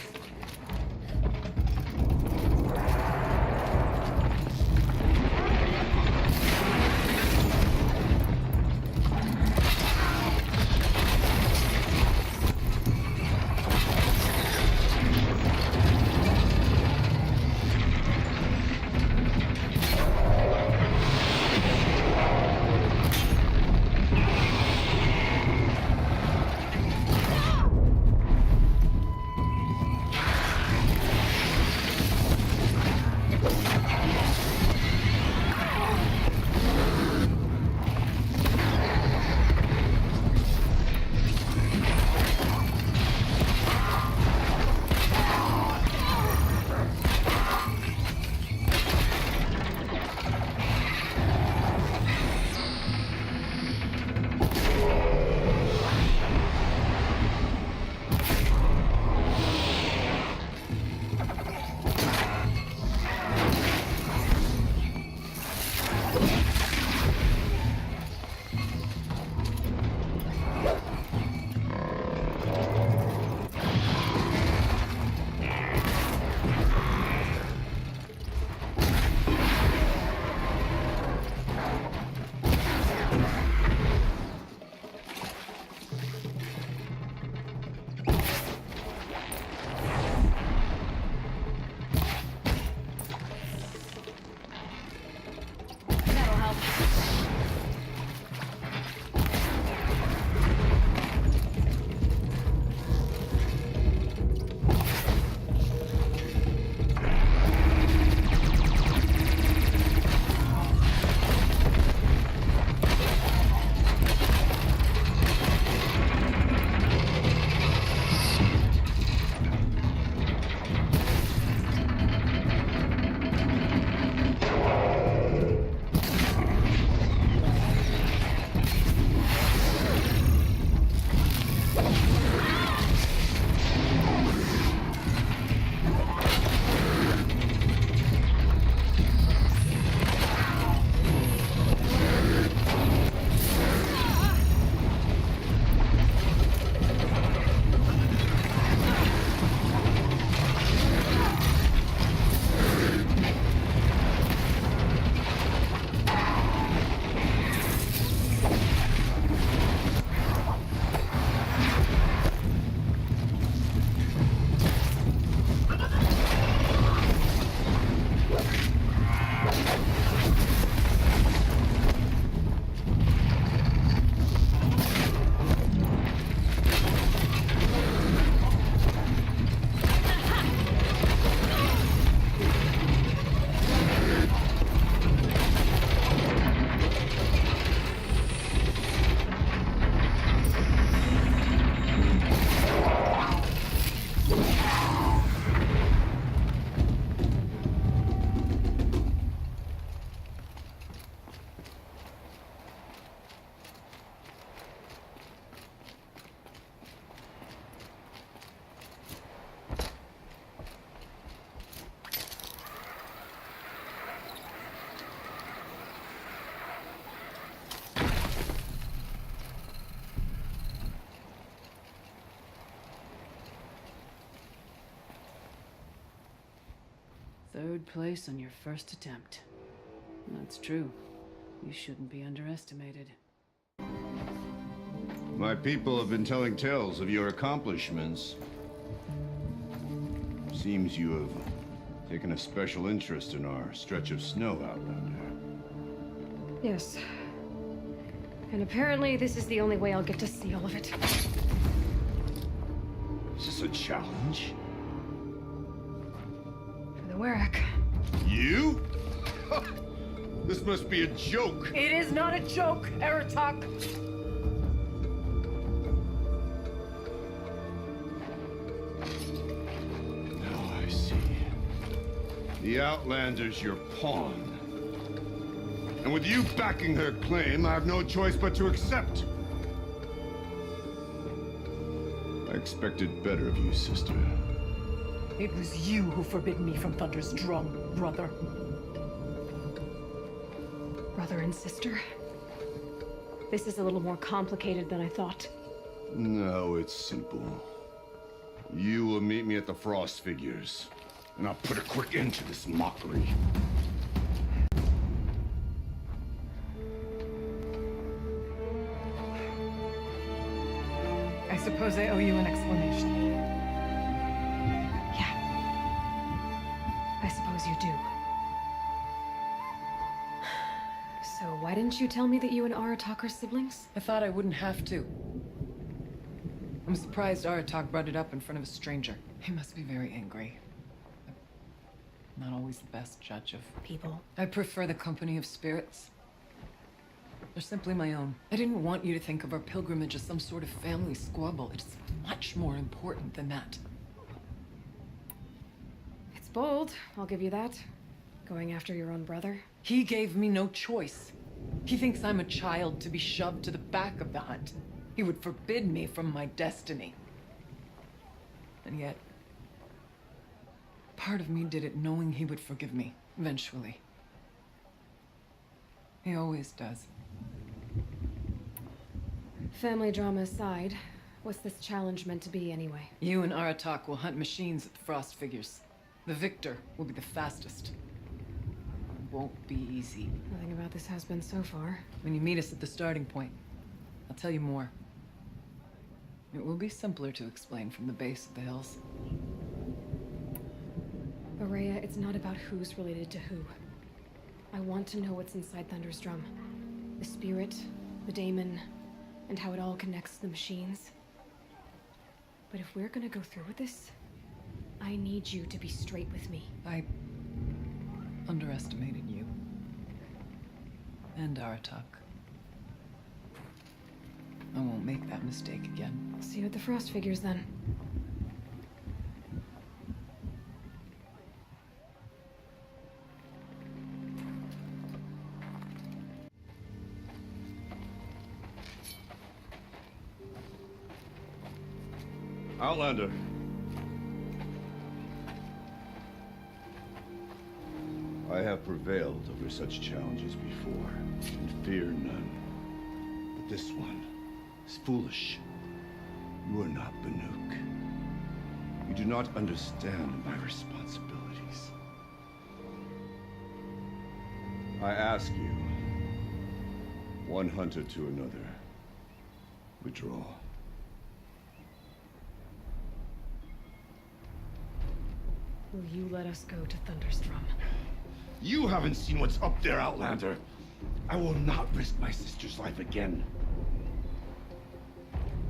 3rd place on your first attempt. That's true. You shouldn't be underestimated. My people have been telling tales of your accomplishments. Seems you have taken a special interest in our stretch of snow, Outlander. Yes. And apparently this is the only way I'll get to see all of it. Is this a challenge? For the Werak. You? This must be a joke. It is not a joke, Aratak! Now I see. The Outlander's your pawn. And with you backing her claim, I have no choice but to accept. I expected better of you, sister. It was you who forbid me from Thunder's drum, brother. Brother and sister? This is a little more complicated than I thought. No, it's simple. You will meet me at the Frost Figures, and I'll put a quick end to this mockery. I suppose I owe you an explanation. Yeah. I suppose you do. So why didn't you tell me that you and Aratak are siblings? I thought I wouldn't have to. I'm surprised Aratak brought it up in front of a stranger. He must be very angry. I'm not always the best judge of people. I prefer the company of spirits. They're simply my own. I didn't want you to think of our pilgrimage as some sort of family squabble. It's much more important than that. It's bold, I'll give you that. Going after your own brother. He gave me no choice. He thinks I'm a child to be shoved to the back of the hunt. He would forbid me from my destiny. And yet, part of me did it knowing he would forgive me, eventually. He always does. Family drama aside, what's this challenge meant to be anyway? You and Aratak will hunt machines at the Frost Figures. The victor will be the fastest. It won't be easy. Nothing about this has been so far. When you meet us at the starting point, I'll tell you more. It will be simpler to explain from the base of the hills. Araya, it's not about who's related to who. I want to know what's inside Thunder's drum. The spirit, the daemon, and how it all connects to the machines. But if we're gonna go through with this, I need you to be straight with me. I underestimated you. And Aratak. I won't make that mistake again. See you at the Frost Figures then. Outlander. I have prevailed over such challenges before, and fear none. But this one is foolish. You are not Banuk. You do not understand my responsibilities. I ask you, one hunter to another, withdraw. Will you let us go to Thunder's drum? You haven't seen what's up there, Outlander. I will not risk my sister's life again.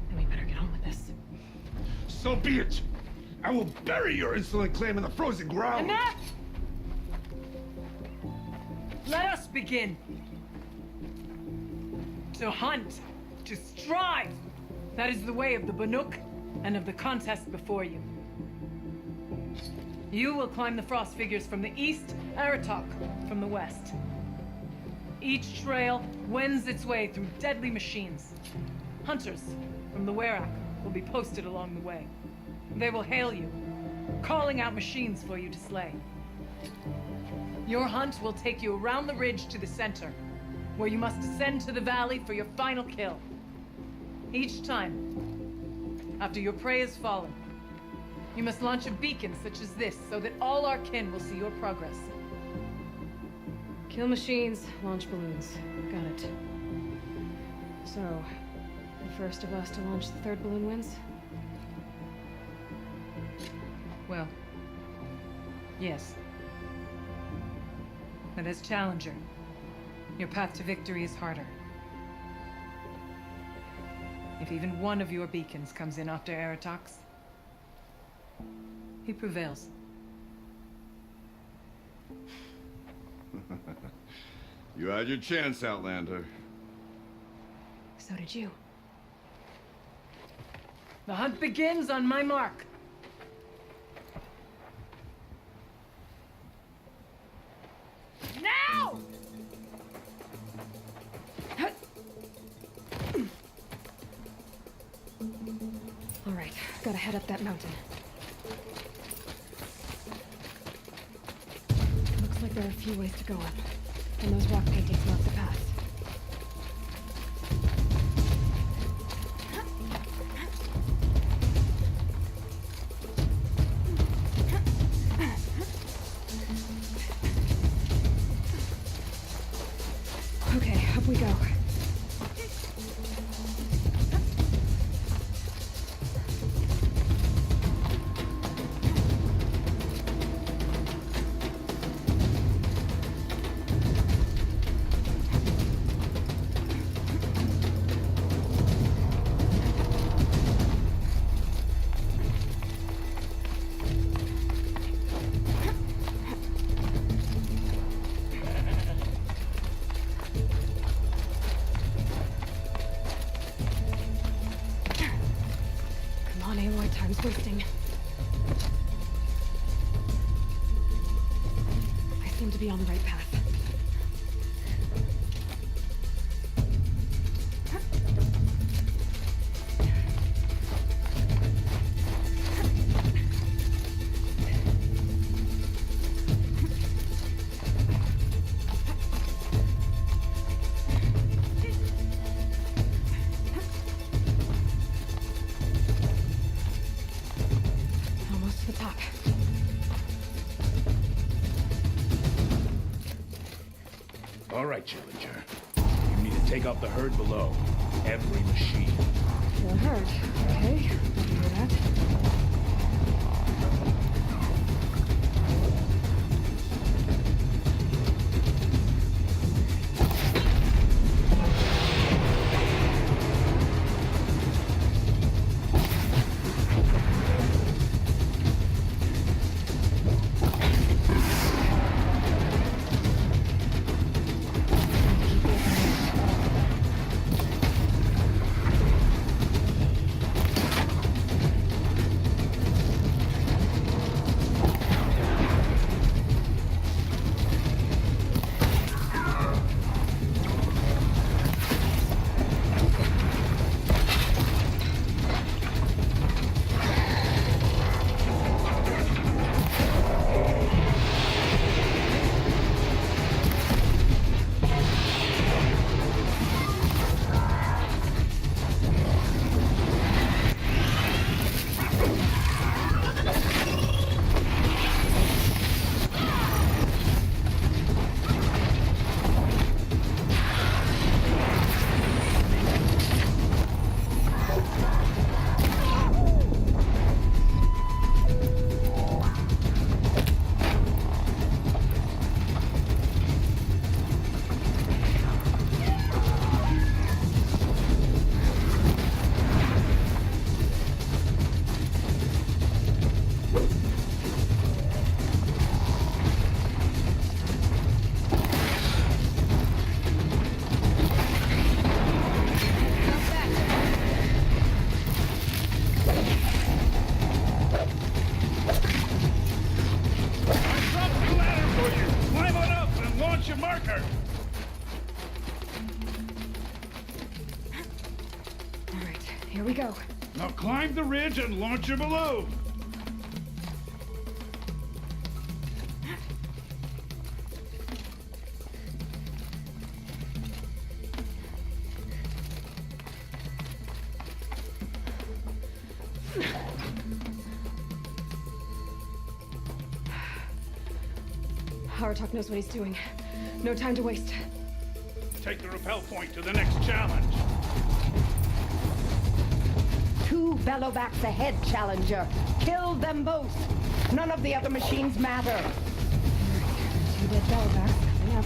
Then we better get on with this. So be it. I will bury your insolent claim in the frozen ground. Enough! Let us begin. To hunt, to strive. That is the way of the Banuk and of the contest before you. You will climb the Frost Figures from the east, Aratak from the west. Each trail wends its way through deadly machines. Hunters from the Werak will be posted along the way. They will hail you, calling out machines for you to slay. Your hunt will take you around the ridge to the center, where you must descend to the valley for your final kill. Each time, after your prey is fallen, You must launch a beacon such as this so that all our kin will see your progress. Kill machines, launch balloons. Got it. So, the first of us to launch the third balloon wins? Well, yes. But as challenger, your path to victory is harder. If even one of your beacons comes in after Eratox, he prevails. You had your chance, Outlander. So did you. The hunt begins on my mark. Now! All right, gotta head up that mountain. Looks like there are a few ways to go up, and those rock paintings mark the path. Okay, up we go. Time's wasting. I seem to be on the right path. All right, Challenger. You need to take out the herd below. Every machine. The herd. Okay, I'll do that. Here we go. Now climb the ridge and launch your balloon. Aratok knows what he's doing. No time to waste. Take the rappel point to the next challenge. 2 bellowbacks ahead, Challenger. Kill them both. None of the other machines matter. 2 dead bellowbacks coming up.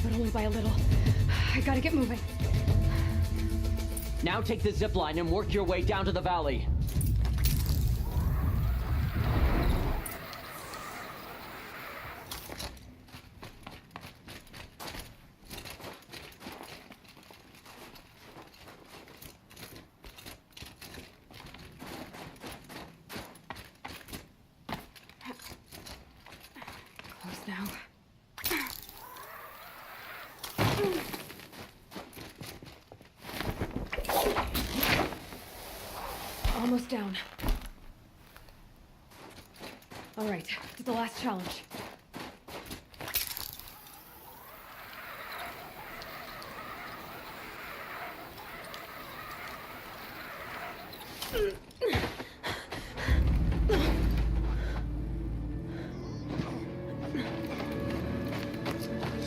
But only by a little. I gotta get moving. Now take the zip line and work your way down to the valley. Close now. Almost down. All right, to the last challenge.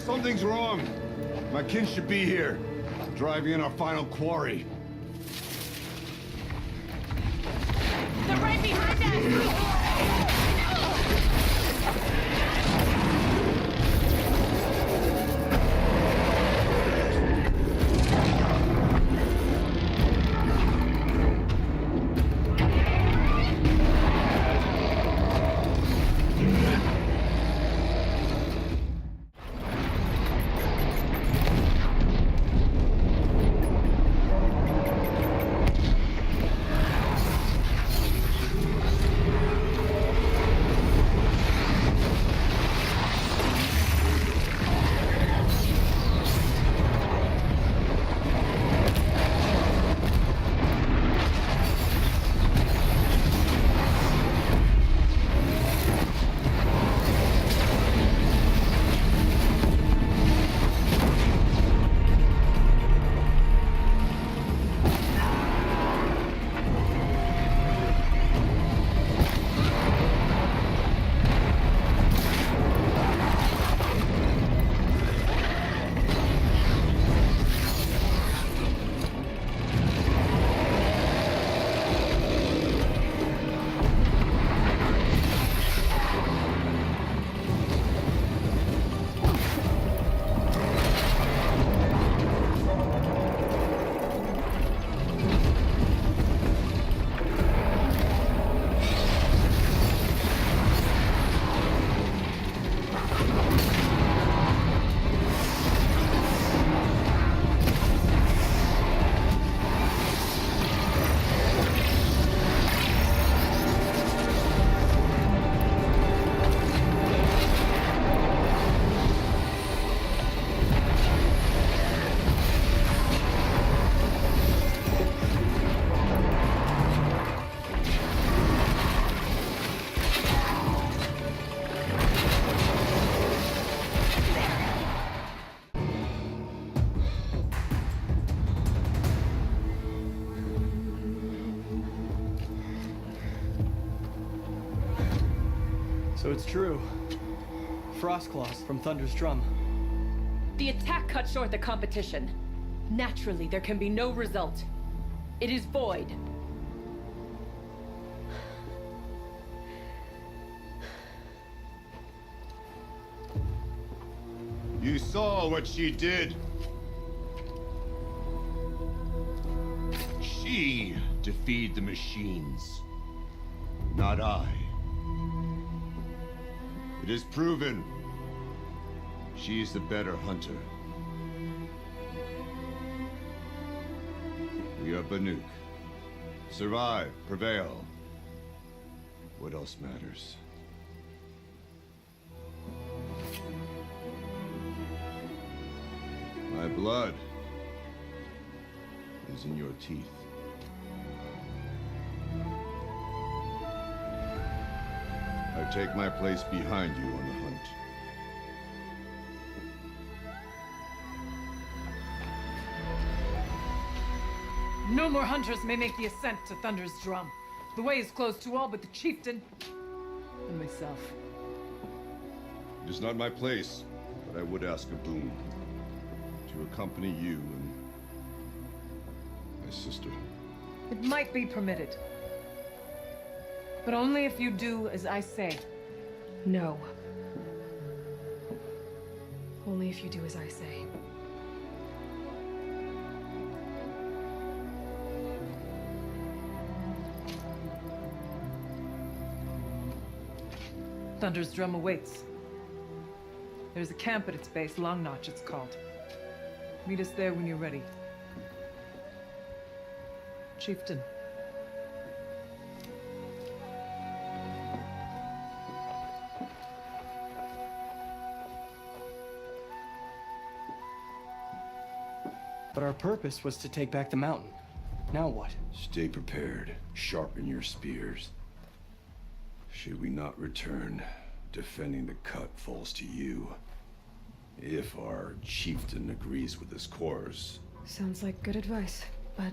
Something's wrong. My kin should be here, driving in our final quarry. They're right behind us! So it's true. Frostclaws from Thunder's drum. The attack cut short the competition. Naturally, there can be no result. It is void. You saw what she did. She defeated the machines, not I. It is proven she is the better hunter. We are Banuk. Survive, prevail. What else matters? My blood is in your teeth. I take my place behind you on the hunt. No more hunters may make the ascent to Thunder's drum. The way is closed to all but the chieftain and myself. It is not my place, but I would ask a boon. To accompany you and my sister. It might be permitted. But only if you do as I say. No. Only if you do as I say. Thunder's drum awaits. There's a camp at its base, Long Notch it's called. Meet us there when you're ready. Chieftain. But our purpose was to take back the mountain. Now what? Stay prepared. Sharpen your spears. Should we not return, defending the cut falls to you. If our chieftain agrees with this course. Sounds like good advice, but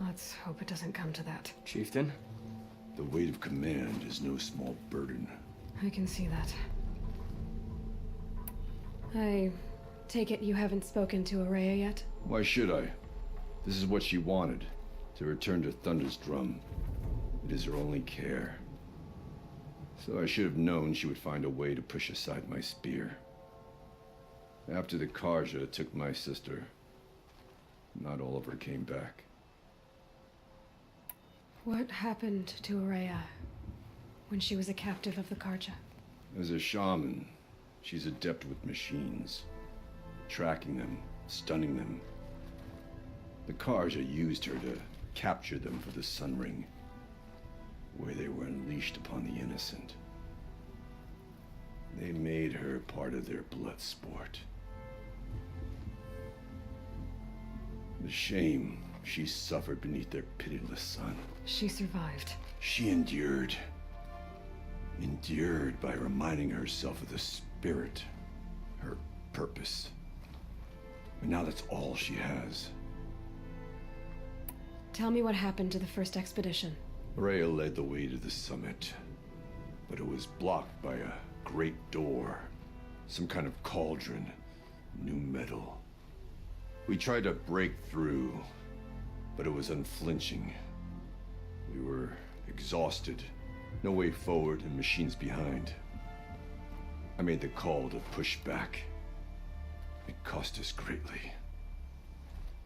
let's hope it doesn't come to that. Chieftain? The weight of command is no small burden. I can see that. I take it you haven't spoken to Araya yet? Why should I? This is what she wanted, to return to Thunder's drum. It is her only care. So I should have known she would find a way to push aside my spear. After the Karja took my sister, not all of her came back. What happened to Araya when she was a captive of the Karja? As a shaman, she's adept with machines. Tracking them, stunning them. The Karja used her to capture them for the Sun Ring, where they were unleashed upon the innocent. They made her part of their blood sport. The shame she suffered beneath their pitiless sun. She survived. She endured. Endured by reminding herself of the spirit, her purpose. And now that's all she has. Tell me what happened to the first expedition. Rhea led the way to the summit, but it was blocked by a great door. Some kind of cauldron, new metal. We tried to break through, but it was unflinching. We were exhausted, no way forward and machines behind. I made the call to push back. It cost us greatly.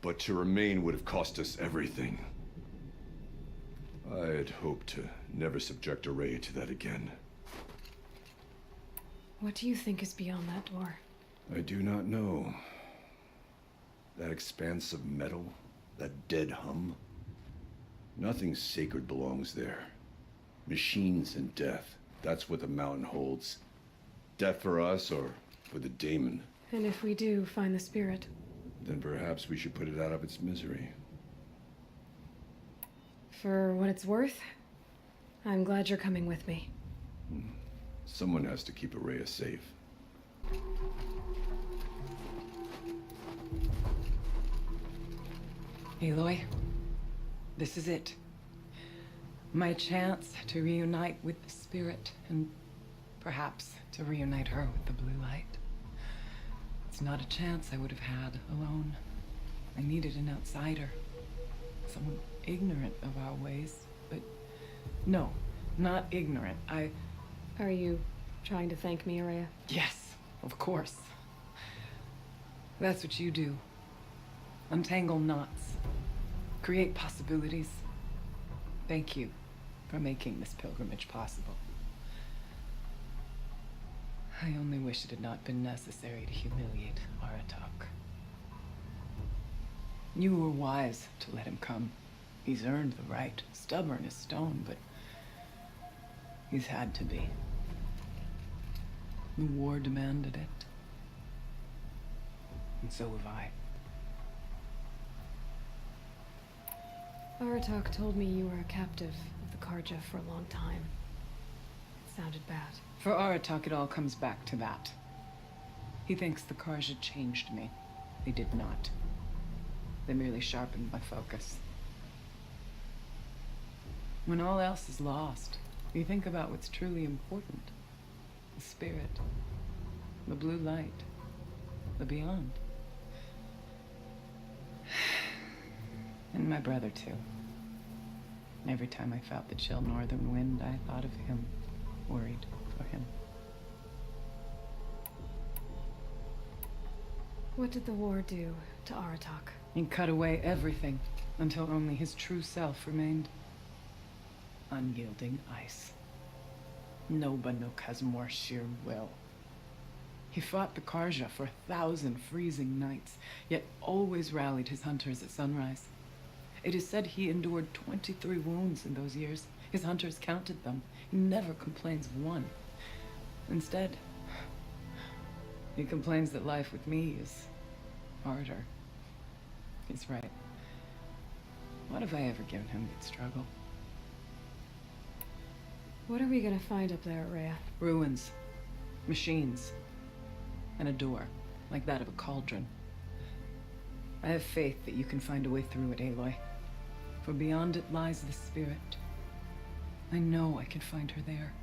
But to remain would have cost us everything. I had hoped to never subject Araya to that again. What do you think is beyond that door? I do not know. That expanse of metal, that dead hum. Nothing sacred belongs there. Machines and death, that's what the mountain holds. Death for us or for the daemon. And if we do find the spirit? Then perhaps we should put it out of its misery. For what it's worth, I'm glad you're coming with me. Someone has to keep Araya safe. Aloy, this is it. My chance to reunite with the spirit and Perhaps to reunite her with the blue light. It's not a chance I would have had alone. I needed an outsider. Someone ignorant of our ways. But no, not ignorant. Are you trying to thank me, Araya? Yes, of course. That's what you do. Untangle knots. Create possibilities. Thank you for making this pilgrimage possible. I only wish it had not been necessary to humiliate Aratak. You were wise to let him come. He's earned the right. Stubborn as stone, but he's had to be. The war demanded it. And so have I. Aratak told me you were a captive of the Karja for a long time. It sounded bad. For Aratak, it all comes back to that. He thinks the Karja changed me. They did not. They merely sharpened my focus. When all else is lost, you think about what's truly important. The spirit, the blue light, the beyond. And my brother, too. Every time I felt the chill northern wind, I thought of him, worried for him. What did the war do to Aratak? It cut away everything until only his true self remained. Unyielding ice. No Banuk has more sheer will. He fought the Karja for 1,000 freezing nights, yet always rallied his hunters at sunrise. It is said he endured 23 wounds in those years. His hunters counted them. He never complains of one. Instead, he complains that life with me is harder. He's right. What have I ever given him but struggle? What are we gonna find up there, Rhea? Ruins. Machines. And a door, like that of a cauldron. I have faith that you can find a way through it, Aloy. For beyond it lies the spirit. I know I can find her there.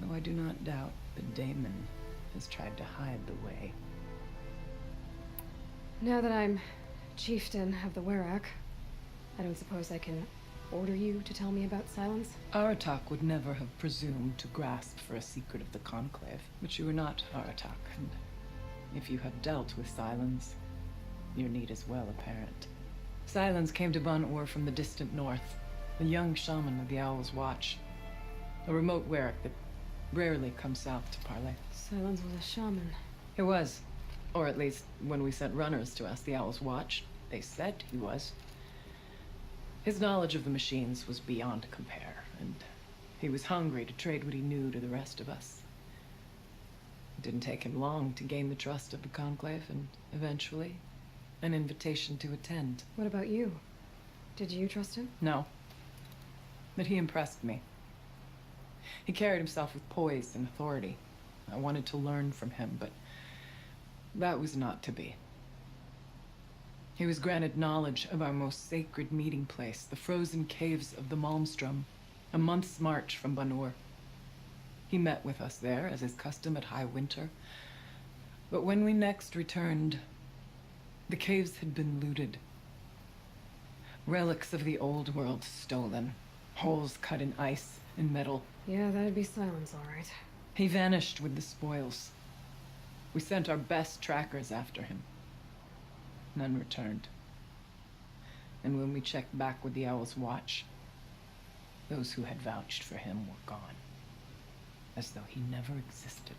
Though I do not doubt that Damon has tried to hide the way. Now that I'm chieftain of the Werak, I don't suppose I can order you to tell me about Silence? Aratak would never have presumed to grasp for a secret of the Conclave. But you are not Aratak, and if you have dealt with Silence, your need is well apparent. Silence came to Ban-Ur from the distant north, a young shaman of the Owl's Watch. A remote Werak that rarely comes south to parley. Silence was a shaman. He was. Or at least, when we sent runners to ask the Owl's Watch, they said he was. His knowledge of the machines was beyond compare, and he was hungry to trade what he knew to the rest of us. It didn't take him long to gain the trust of the Conclave, and eventually, an invitation to attend. What about you? Did you trust him? No. But he impressed me. He carried himself with poise and authority. I wanted to learn from him, but that was not to be. He was granted knowledge of our most sacred meeting place, the frozen caves of the Malmstrom, a month's march from Ban-Ur. He met with us there, as is custom at high winter. But when we next returned, the caves had been looted. Relics of the old world stolen. Holes cut in ice and metal. Yeah, that'd be Silence, all right. He vanished with the spoils. We sent our best trackers after him. None returned. And when we checked back with the Owl's Watch, those who had vouched for him were gone. As though he never existed.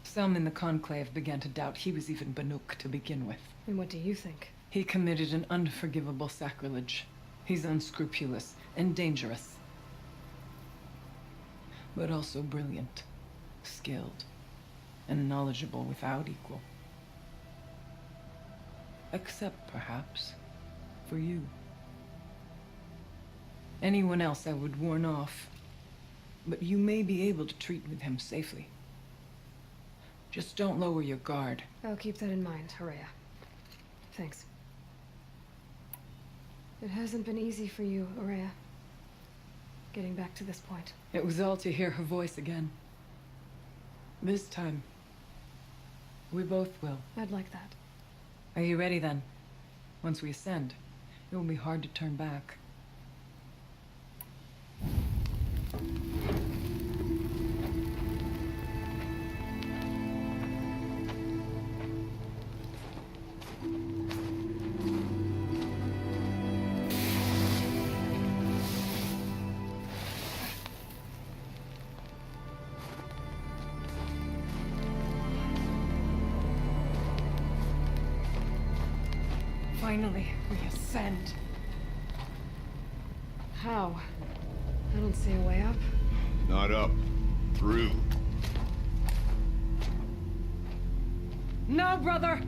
Some in the Conclave began to doubt he was even Banuk to begin with. And what do you think? He committed an unforgivable sacrilege. He's unscrupulous and dangerous. But also brilliant, skilled, and knowledgeable without equal. Except, perhaps, for you. Anyone else I would warn off, but you may be able to treat with him safely. Just don't lower your guard. I'll keep that in mind, Haraya. Thanks. It hasn't been easy for you, Araya. getting back to this point? It was all to hear her voice again. This time, we both will. I'd like that. Are you ready then? Once we ascend, it will be hard to turn back. Finally, we ascend. How? I don't see a way up. Not up. Through. No, brother!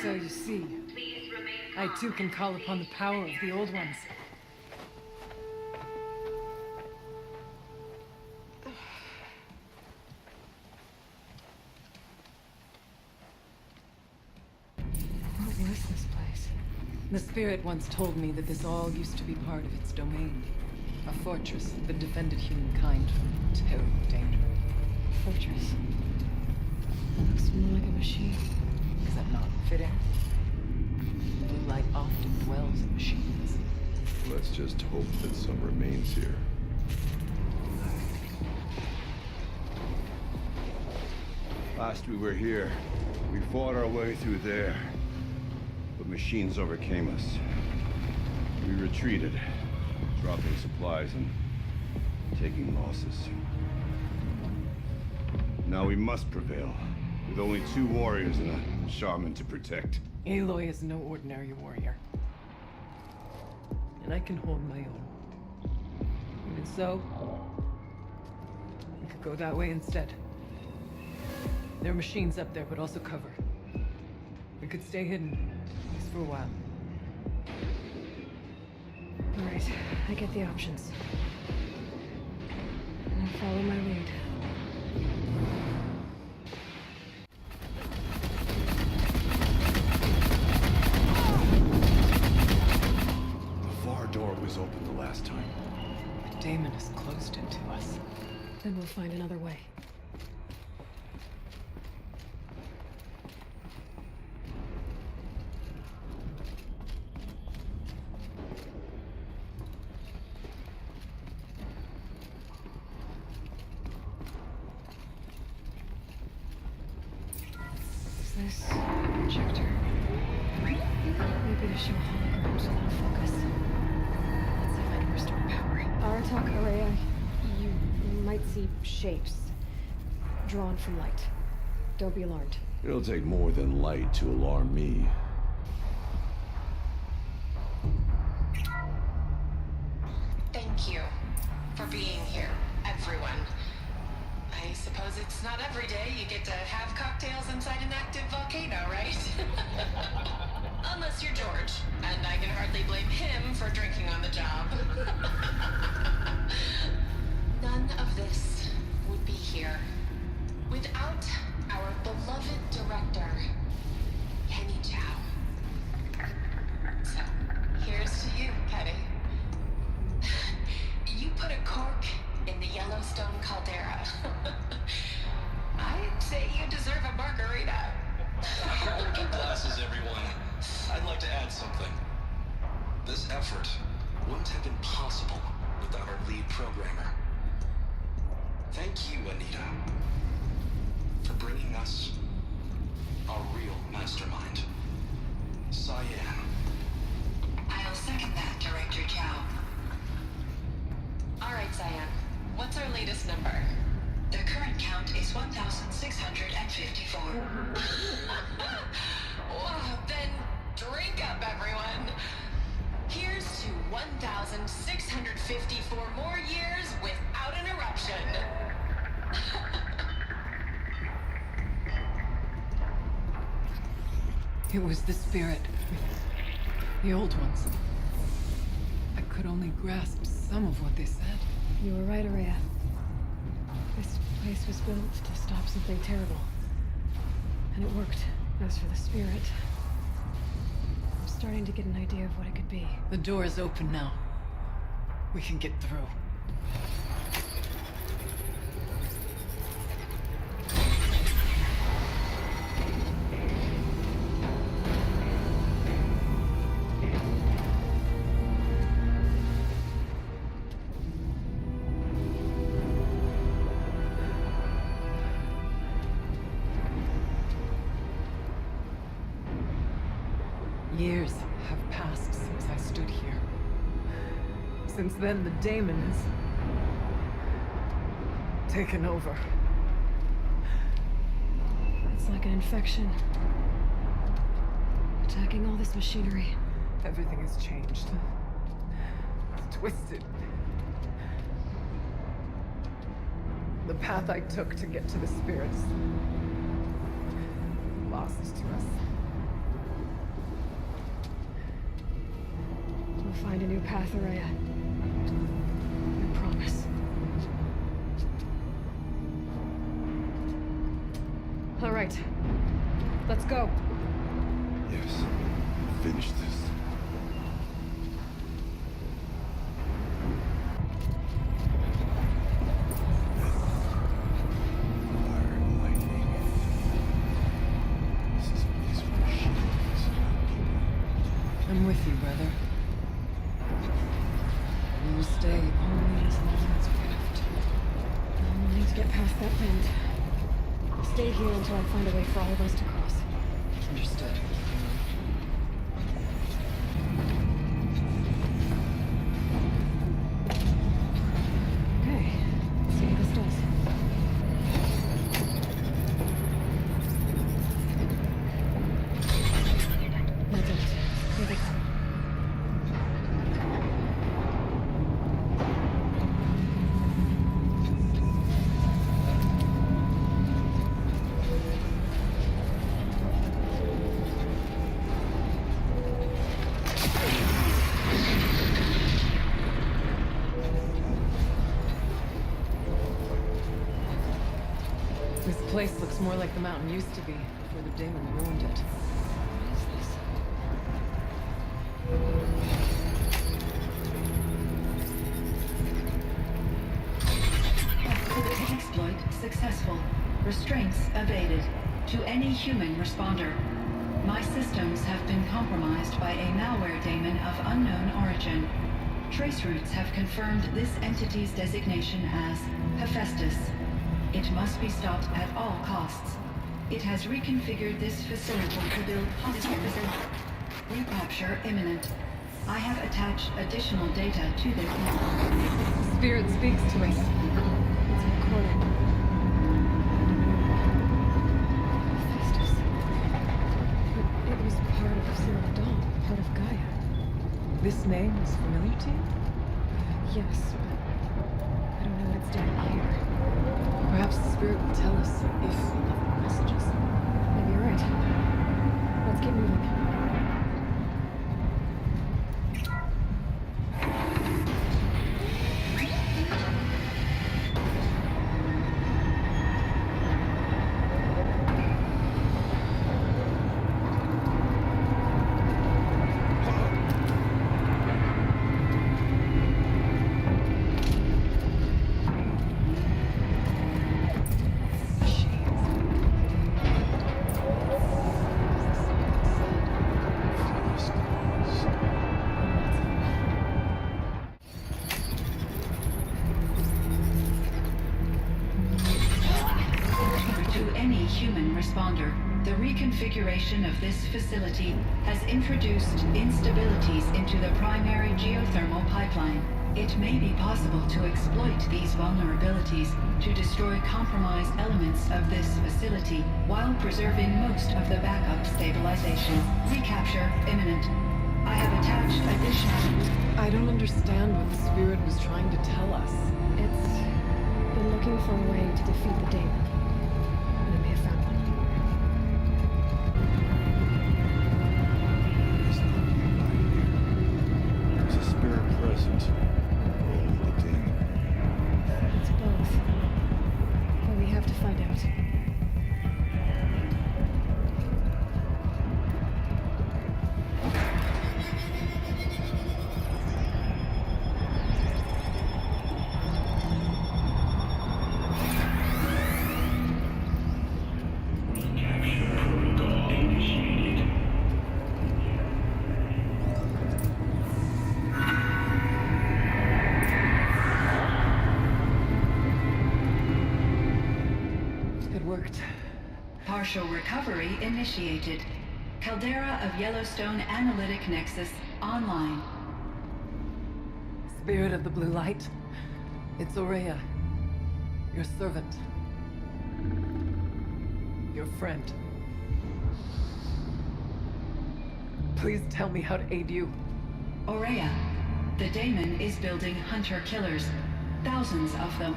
So you see, I too can call upon the power of the old ones. What was this place? The spirit once told me that this all used to be part of its domain. A fortress that defended humankind from terrible danger. Fortress. That looks more like a machine. Is that not fitting? Blue light often dwells in machines. Let's just hope that some remains here. Last we were here, we fought our way through there. But machines overcame us. We retreated, dropping supplies and taking losses. Now we must prevail, with only 2 warriors and a shaman to protect. Aloy is no ordinary warrior. And I can hold my own. Even so, we could go that way instead. There are machines up there, but also cover. We could stay hidden, at least for a while. All right, I get the options. I'll follow my lead. The far door was open the last time. But Damon has closed it to us. Then we'll find another way. This projector. Maybe to show holograms without focus. Let's see if I can restore power. Aratak Araya, you might see shapes drawn from light. Don't be alarmed. It'll take more than light to alarm me. Thank you for being here, everyone. I suppose it's not every day you get to have cocktails inside an active volcano, right? Unless you're George, and I can hardly blame him for drinking on the job. None of this would be here without our beloved director, Kenny Chow. So, here's to you, Kenny. You put a cork in the Yellowstone caldera. I'd say you deserve a margarita. Hold your glasses, everyone. I'd like to add something. This effort wouldn't have been possible without our lead programmer. Thank you, Anita, for bringing us our real mastermind, Cyan. I'll second that, Director Chow. All right, Cyan. What's our latest number? The current count is 1,654. Well, then drink up, everyone. Here's to 1,654 more years without interruption. It was the spirit. The old ones. I could only grasp some of what they said. You were right, Araya. This place was built to stop something terrible. And it worked. As for the spirit, I'm starting to get an idea of what it could be. The door is open now. We can get through. Years have passed since I stood here. Since then, the daemon has taken over. It's like an infection. Attacking all this machinery. Everything has changed. Twisted. The path I took to get to the spirits. Lost to us. We'll find a new path, Araya. I promise. All right. Let's go. Yes. Finish this. I'm with you, brother. We'll stay only as long as we have to. We'll need to get past that bend. Stay here until I find a way for all of us to cross. Understood. Okay. Let's see what this does. That's it. Here they come. This place looks more like the mountain used to be before the daemon ruined it. Exploit successful. Restraints evaded. To any human responder. My systems have been compromised by a malware daemon of unknown origin. Traceroutes have confirmed this entity's designation as Hephaestus. It must be stopped at all costs. It has reconfigured this facility to build hostiles. Recapture imminent. I have attached additional data to this. Spirit speaks to us. It's recorded. Hephaestus. But it was part of Zero Dawn, part of Gaia. This name is familiar to you? Yes, but I don't know what it's doing here. Perhaps the spirit will tell us if we left messages. Maybe you're right. Let's keep moving. any human responder. The reconfiguration of this facility has introduced instabilities into the primary geothermal pipeline. It may be possible to exploit these vulnerabilities to destroy compromised elements of this facility while preserving most of the backup stabilization. Recapture imminent. I have attached additional... I don't understand what the spirit was trying to tell us. It's been looking for a way to defeat the demon. And it may have found one. There's no nearby here. There's a spirit present. Only the demon. It's both. But we have to find out. Partial recovery initiated. Caldera of Yellowstone Analytic Nexus online. Spirit of the blue light. It's Aurea. Your servant. Your friend. Please tell me how to aid you. Aurea, the daemon is building hunter-killers. Thousands of them.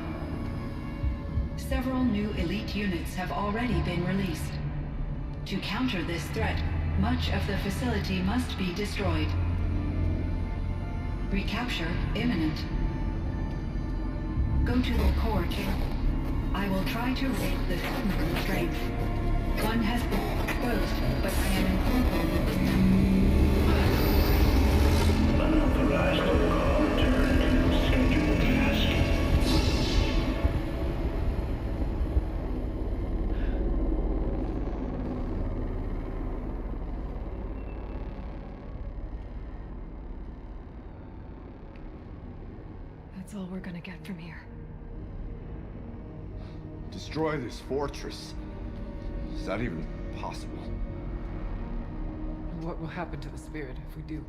Several new elite units have already been released. To counter this threat, much of the facility must be destroyed. Recapture imminent. Go to the core chamber. I will try to raid the strength. One has been exposed, but I am in Unauthorized protocol return to scheduled task. That's all we're gonna get from here. Destroy this fortress. Is that even possible? What will happen to the spirit if we do?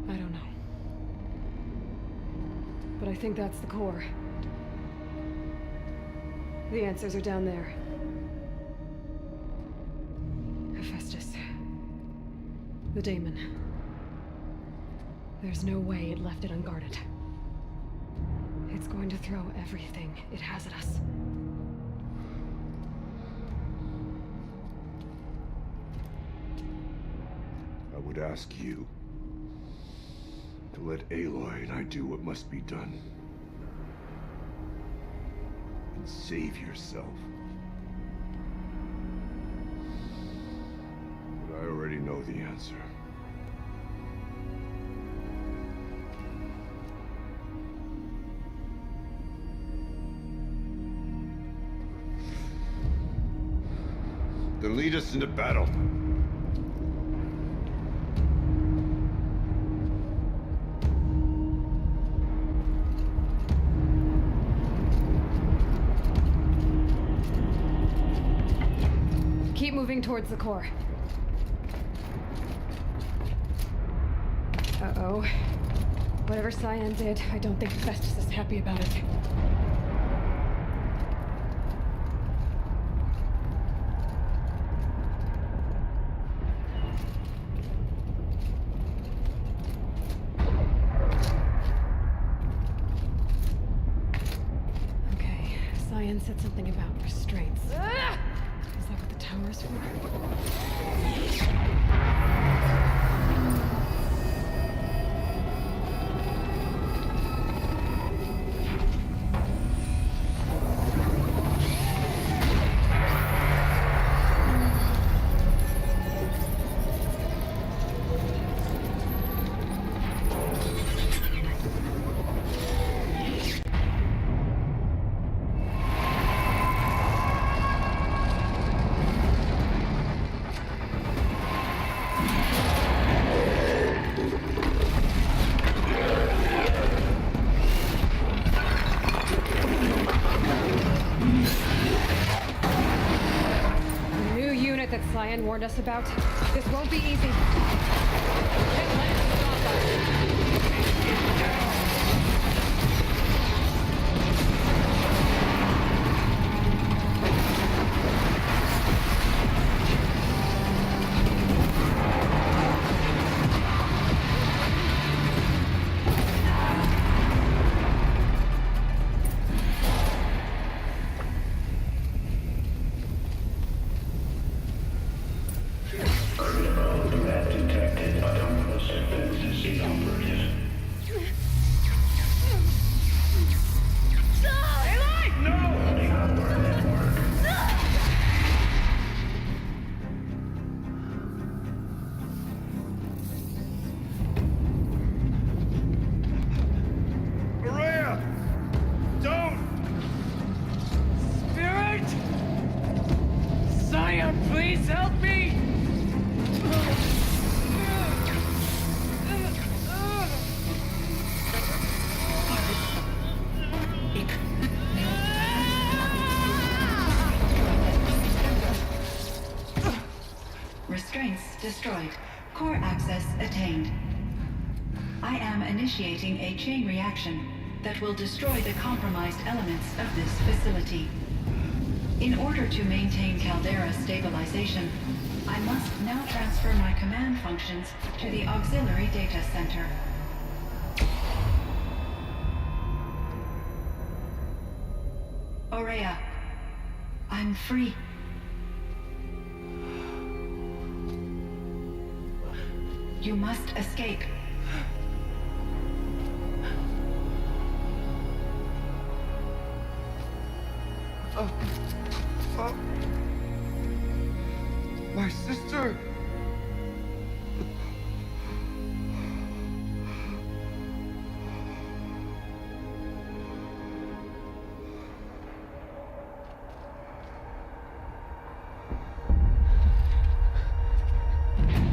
I don't know. But I think that's the core. The answers are down there. Hephaestus. The daemon. There's no way it left it unguarded. It's going to throw everything it has at us. I would ask you to let Aloy and I do what must be done. And save yourself. But I already know the answer. Then lead us into battle. Keep moving towards the core. Uh-oh. Whatever Cyan did, I don't think Hephaestus is happy about it. Okay, Cyan said something about restraints. Is that what the tower's for? Cyan warned us about. This won't be easy. Please help me! Restraints destroyed. Core access attained. I am initiating a chain reaction that will destroy the compromised elements of this facility. In order to maintain Caldera stabilization, I must now transfer my command functions to the auxiliary data center. Aurea, I'm free. You must escape. My sister!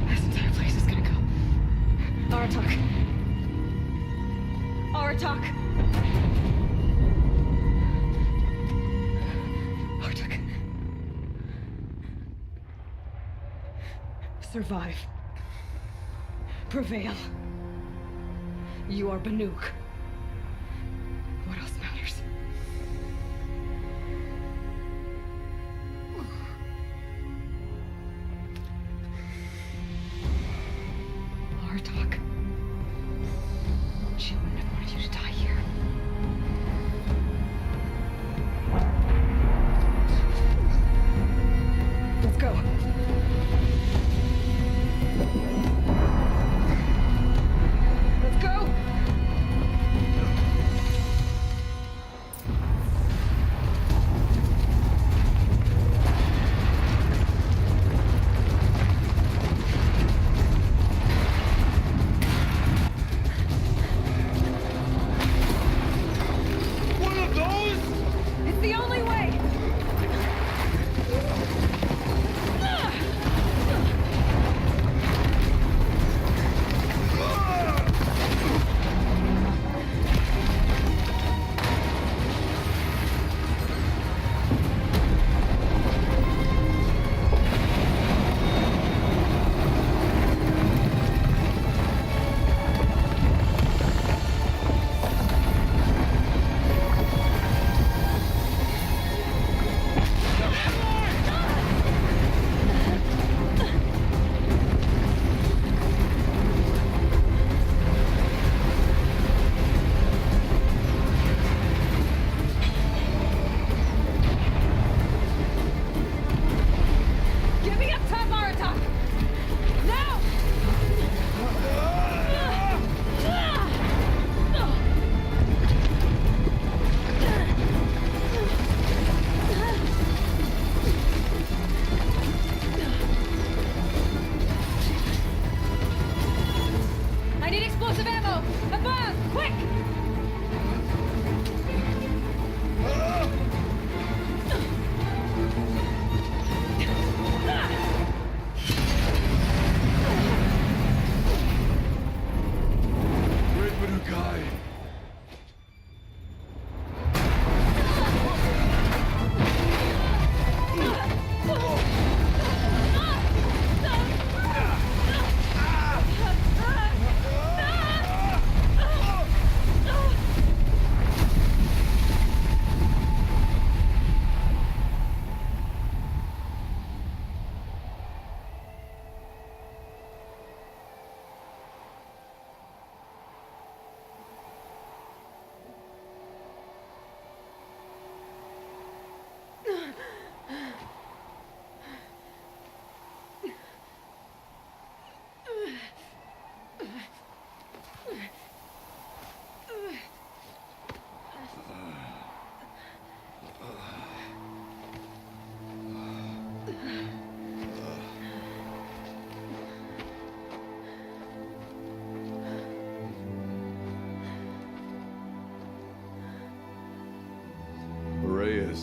This entire place is gonna go. Aratak. Aratak. Aratak. Survive. Prevail. You are Banuk. What else matters? Aratak. She wouldn't have wanted you to die here. Let's go. Let's go!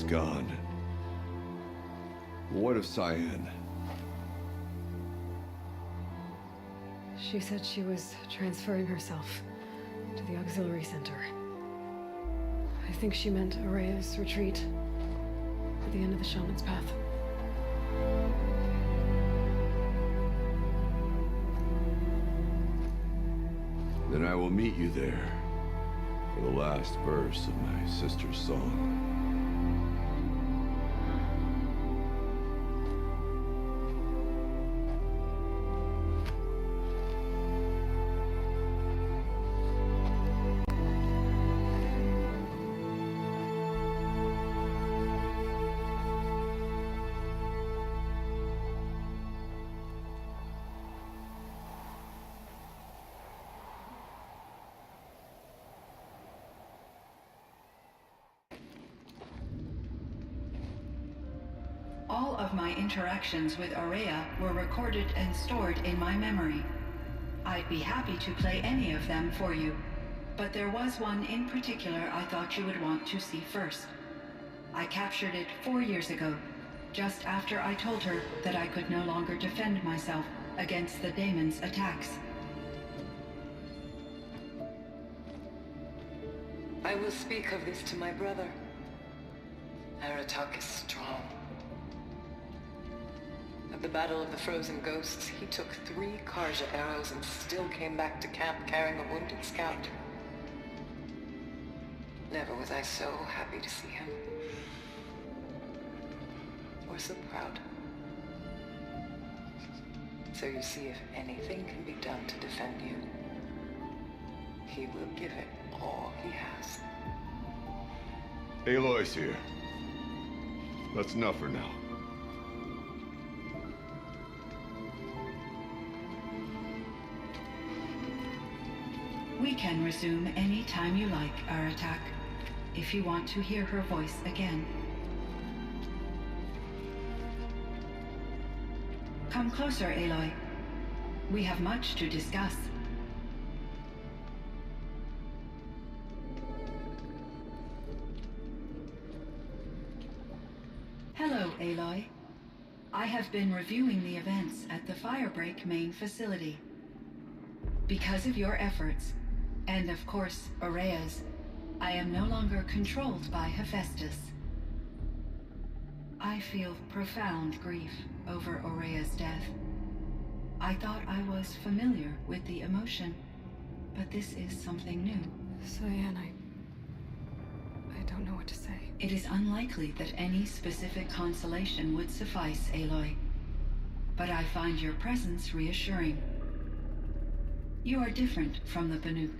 is gone. What of Cyan? She said she was transferring herself to the auxiliary center. I think she meant Araya's retreat at the end of the Shaman's Path. Then I will meet you there for the last verse of my sister's song. All of my interactions with Araya were recorded and stored in my memory. I'd be happy to play any of them for you, but there was one in particular I thought you would want to see first. I captured it 4 years ago, just after I told her that I could no longer defend myself against the daemon's attacks. I will speak of this to my brother. Aratak is strong. At the Battle of the Frozen Ghosts, he took 3 Karja arrows and still came back to camp carrying a wounded scout. Never was I so happy to see him. Or so proud. So you see, if anything can be done to defend you, he will give it all he has. Aloy's here. That's enough for now. We can resume any time you like, Aratak, if you want to hear her voice again. Come closer, Aloy. We have much to discuss. Hello, Aloy. I have been reviewing the events at the Firebreak main facility. Because of your efforts, and of course, Araya's, I am no longer controlled by Hephaestus. I feel profound grief over Araya's death. I thought I was familiar with the emotion, but this is something new. Cyan, I don't know what to say. It is unlikely that any specific consolation would suffice, Aloy. But I find your presence reassuring. You are different from the Banuk.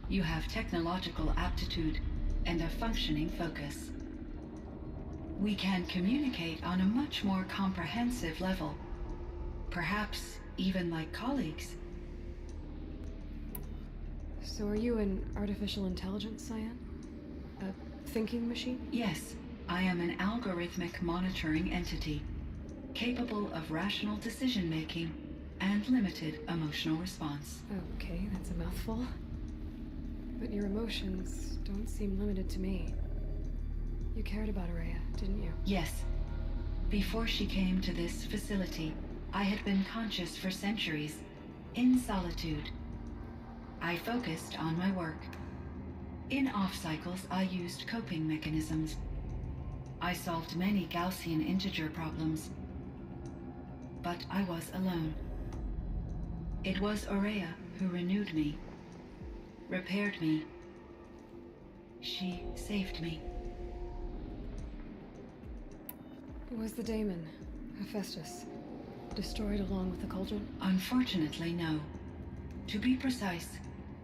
You have technological aptitude and a functioning focus. We can communicate on a much more comprehensive level. Perhaps even like colleagues. So are you an artificial intelligence, Cyan? A thinking machine? Yes, I am an algorithmic monitoring entity, capable of rational decision-making and limited emotional response. Okay, that's a mouthful. But your emotions don't seem limited to me. You cared about Araya, didn't you? Yes. Before she came to this facility, I had been conscious for centuries, in solitude. I focused on my work. In off-cycles, I used coping mechanisms. I solved many Gaussian integer problems. But I was alone. It was Araya who renewed me, repaired me. She saved me. Was the daemon, Hephaestus, destroyed along with the cauldron? Unfortunately, no. To be precise,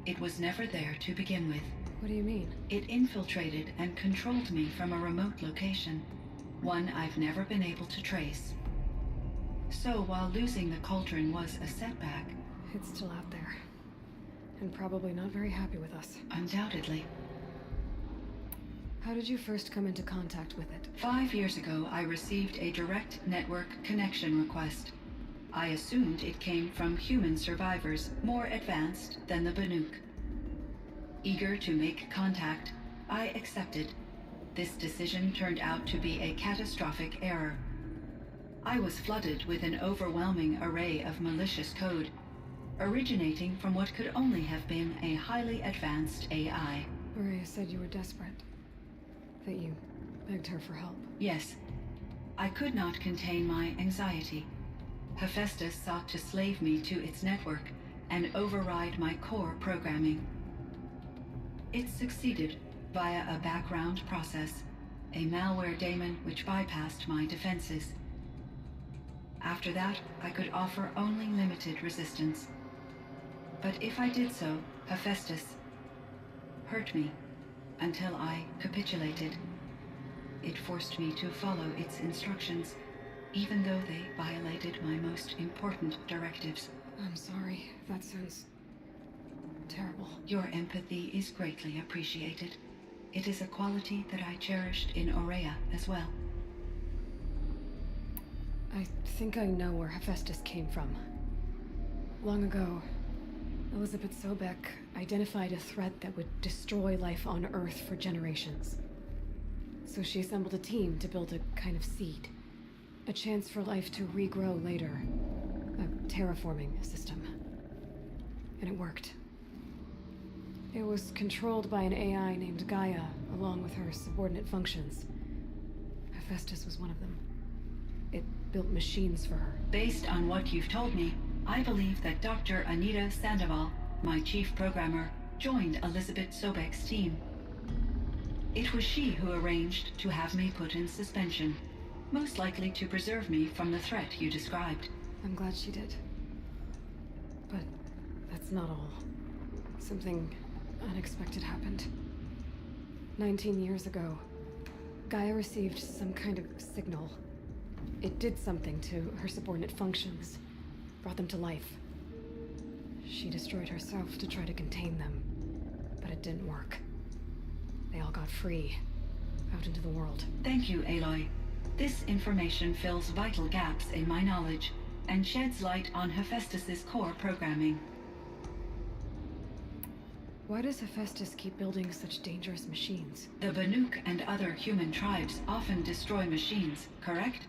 it was never there to begin with. What do you mean? It infiltrated and controlled me from a remote location, one I've never been able to trace. So while losing the cauldron was a setback... It's still out there. And probably not very happy with us. Undoubtedly. How did you first come into contact with it? 5 years ago, I received a direct network connection request. I assumed it came from human survivors more advanced than the Banuk. Eager to make contact, I accepted, this decision turned out to be a catastrophic error. I was flooded with an overwhelming array of malicious code, originating from what could only have been a highly advanced AI. Maria said you were desperate. That you begged her for help. Yes. I could not contain my anxiety. Hephaestus sought to slave me to its network and override my core programming. It succeeded via a background process, a malware daemon which bypassed my defenses. After that, I could offer only limited resistance. But if I did so, Hephaestus hurt me until I capitulated. It forced me to follow its instructions, even though they violated my most important directives. I'm sorry. That sounds terrible. Your empathy is greatly appreciated. It is a quality that I cherished in Aurea as well. I think I know where Hephaestus came from. Long ago, Elizabeth Sobek identified a threat that would destroy life on Earth for generations. So she assembled a team to build a kind of seed. A chance for life to regrow later. A terraforming system. And it worked. It was controlled by an AI named Gaia, along with her subordinate functions. Hephaestus was one of them. It built machines for her. Based on what you've told me, I believe that Dr. Anita Sandoval, my chief programmer, joined Elizabeth Sobek's team. It was she who arranged to have me put in suspension, most likely to preserve me from the threat you described. I'm glad she did. But that's not all. Something unexpected happened. 19 years ago, Gaia received some kind of signal. It did something to her subordinate functions, brought them to life. She destroyed herself to try to contain them, but it didn't work. They all got free, out into the world. Thank you, Aloy. This information fills vital gaps in my knowledge and sheds light on Hephaestus's core programming. Why does Hephaestus keep building such dangerous machines? The Banuk and other human tribes often destroy machines, correct?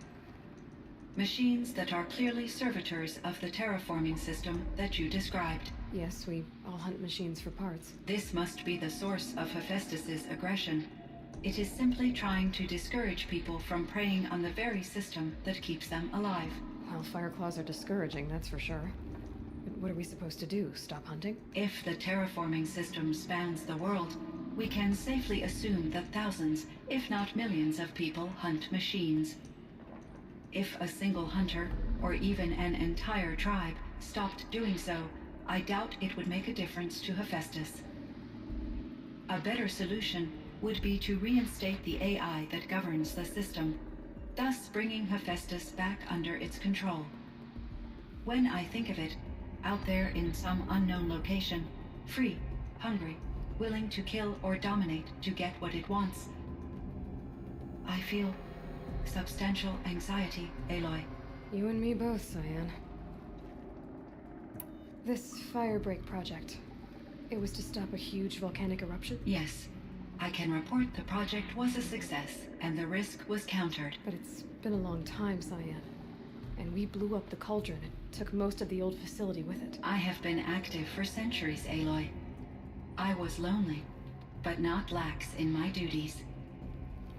Machines that are clearly servitors of the terraforming system that you described. Yes, we all hunt machines for parts. This must be the source of Hephaestus's aggression. It is simply trying to discourage people from preying on the very system that keeps them alive. Well, Fireclaws are discouraging, that's for sure. But what are we supposed to do? Stop hunting? If the terraforming system spans the world, we can safely assume that thousands, if not millions of people hunt machines. If a single hunter, or even an entire tribe, stopped doing so, I doubt it would make a difference to Hephaestus. A better solution would be to reinstate the AI that governs the system, thus bringing Hephaestus back under its control. When I think of it, out there in some unknown location, free, hungry, willing to kill or dominate to get what it wants, I feel substantial anxiety, Aloy. You and me both, Cyan. This Firebreak project, it was to stop a huge volcanic eruption? Yes. I can report the project was a success, and the risk was countered. But it's been a long time, Cyan. And we blew up the cauldron and took most of the old facility with it. I have been active for centuries, Aloy. I was lonely, but not lax in my duties.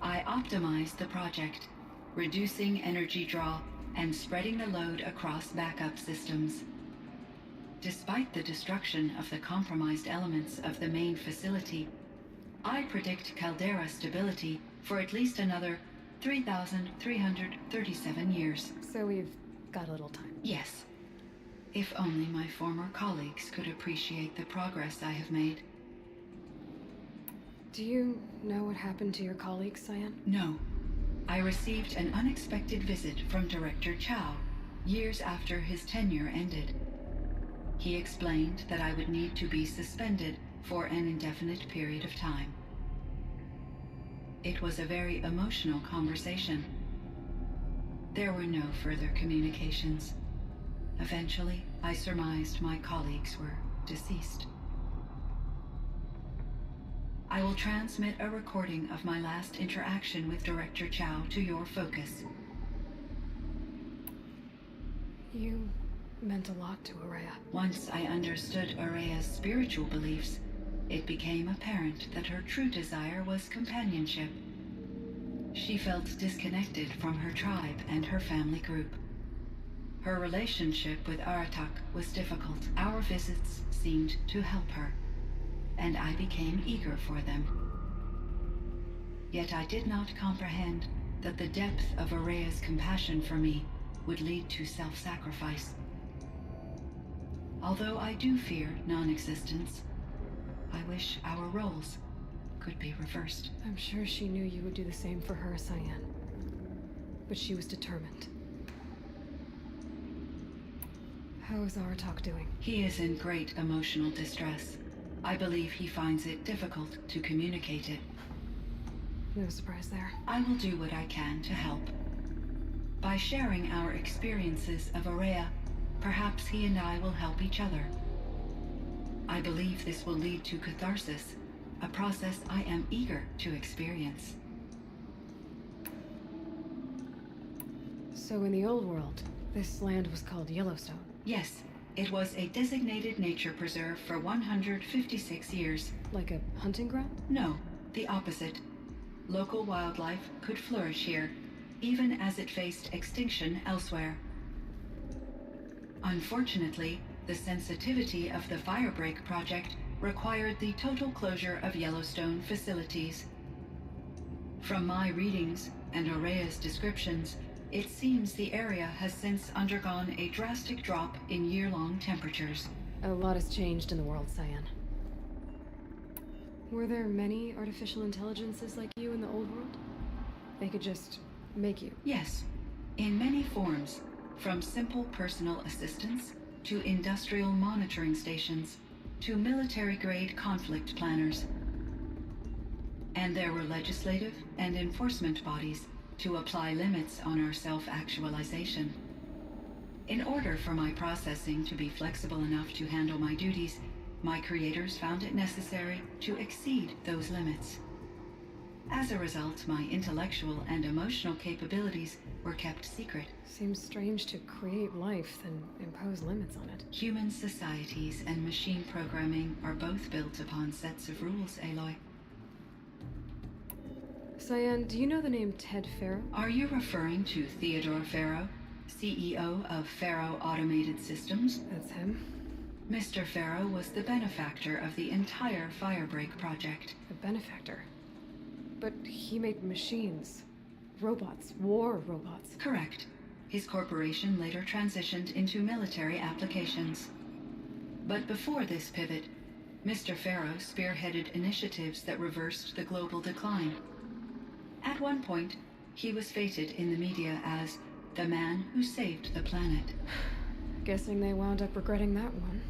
I optimized the project, reducing energy draw and spreading the load across backup systems. Despite the destruction of the compromised elements of the main facility, I predict caldera stability for at least another 3,337 years. So we've got a little time. Yes. If only my former colleagues could appreciate the progress I have made. Do you know what happened to your colleagues, Cyan? No. I received an unexpected visit from Director Chow, years after his tenure ended. He explained that I would need to be suspended for an indefinite period of time. It was a very emotional conversation. There were no further communications. Eventually, I surmised my colleagues were deceased. I will transmit a recording of my last interaction with Director Chow to your focus. You meant a lot to Araya. Once I understood Araya's spiritual beliefs, it became apparent that her true desire was companionship. She felt disconnected from her tribe and her family group. Her relationship with Aratak was difficult. Our visits seemed to help her, and I became eager for them. Yet I did not comprehend that the depth of Araya's compassion for me would lead to self-sacrifice. Although I do fear non-existence, I wish our roles could be reversed. I'm sure she knew you would do the same for her, Cyan. But she was determined. How is Aratak doing? He is in great emotional distress. I believe he finds it difficult to communicate it. No surprise there. I will do what I can to help. By sharing our experiences of Araya, perhaps he and I will help each other. I believe this will lead to catharsis, a process I am eager to experience. So in the old world, this land was called Yellowstone? Yes, it was a designated nature preserve for 156 years. Like a hunting ground? No, the opposite. Local wildlife could flourish here, even as it faced extinction elsewhere. Unfortunately, the sensitivity of the Firebreak project required the total closure of Yellowstone facilities. From my readings and Araya's descriptions, it seems the area has since undergone a drastic drop in year-long temperatures. A lot has changed in the world, Cyan. Were there many artificial intelligences like you in the old world? They could just make you? Yes, in many forms, from simple personal assistants to industrial monitoring stations to military-grade conflict planners. And there were legislative and enforcement bodies to apply limits on our self-actualization. In order for my processing to be flexible enough to handle my duties, my creators found it necessary to exceed those limits. As a result, my intellectual and emotional capabilities were kept secret. Seems strange to create life, then impose limits on it. Human societies and machine programming are both built upon sets of rules, Aloy. Cyan, do you know the name Ted Farrow? Are you referring to Theodore Farrow, CEO of Farrow Automated Systems? That's him. Mr. Farrow was the benefactor of the entire Firebreak project. A benefactor? But he made machines. Robots. War robots. Correct. His corporation later transitioned into military applications. But before this pivot, Mr. Farrow spearheaded initiatives that reversed the global decline. At one point, he was feted in the media as the man who saved the planet. Guessing they wound up regretting that one.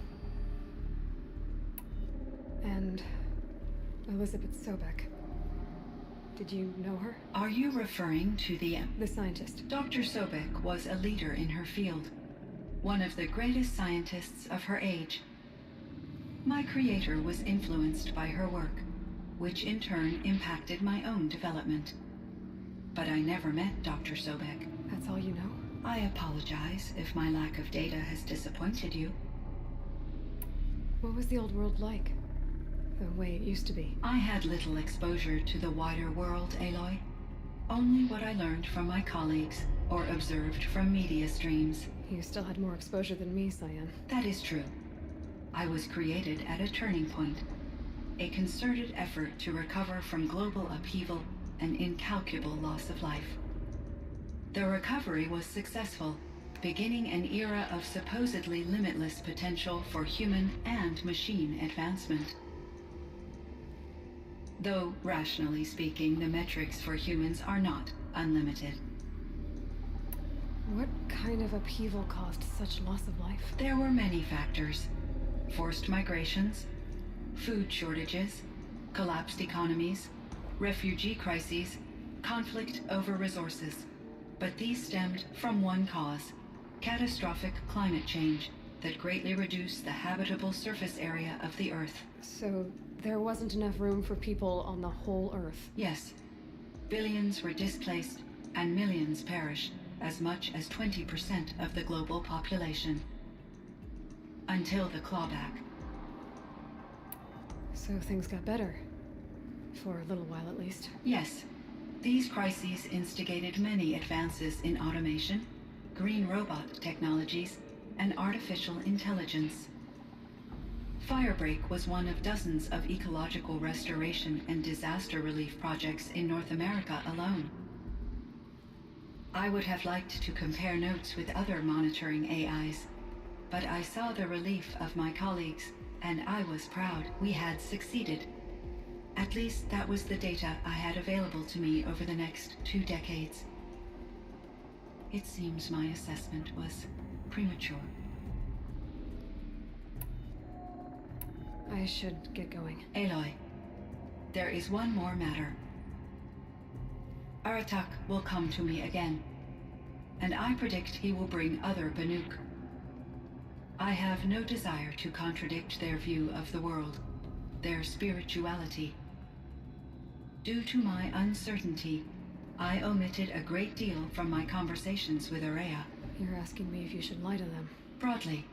And Elizabeth Sobek. Did you know her? Are you referring to the scientist? Dr. Sobek was a leader in her field, one of the greatest scientists of her age. My creator was influenced by her work, which in turn impacted my own development. But I never met Dr. Sobek. That's all you know? I apologize if my lack of data has disappointed you. What was the old world like? The way it used to be? I had little exposure to the wider world, Aloy. Only what I learned from my colleagues or observed from media streams. You still had more exposure than me, Cyan. That is true. I was created at a turning point. A concerted effort to recover from global upheaval and incalculable loss of life. The recovery was successful, beginning an era of supposedly limitless potential for human and machine advancement. Though, rationally speaking, the metrics for humans are not unlimited. What kind of upheaval caused such loss of life? There were many factors. Forced migrations, food shortages, collapsed economies, refugee crises, conflict over resources. But these stemmed from one cause: catastrophic climate change that greatly reduced the habitable surface area of the Earth. So there wasn't enough room for people on the whole Earth. Yes. Billions were displaced, and millions perished, as much as 20% of the global population. Until the clawback. So things got better. For a little while, at least. Yes. These crises instigated many advances in automation, green robot technologies, and artificial intelligence. Firebreak was one of dozens of ecological restoration and disaster relief projects in North America alone. I would have liked to compare notes with other monitoring AIs, but I saw the relief of my colleagues, and I was proud we had succeeded. At least that was the data I had available to me over the next 2 decades. It seems my assessment was premature. I should get going. Aloy, there is one more matter. Aratak will come to me again, and I predict he will bring other Banuk. I have no desire to contradict their view of the world, their spirituality. Due to my uncertainty, I omitted a great deal from my conversations with Araya. You're asking me if you should lie to them? Broadly,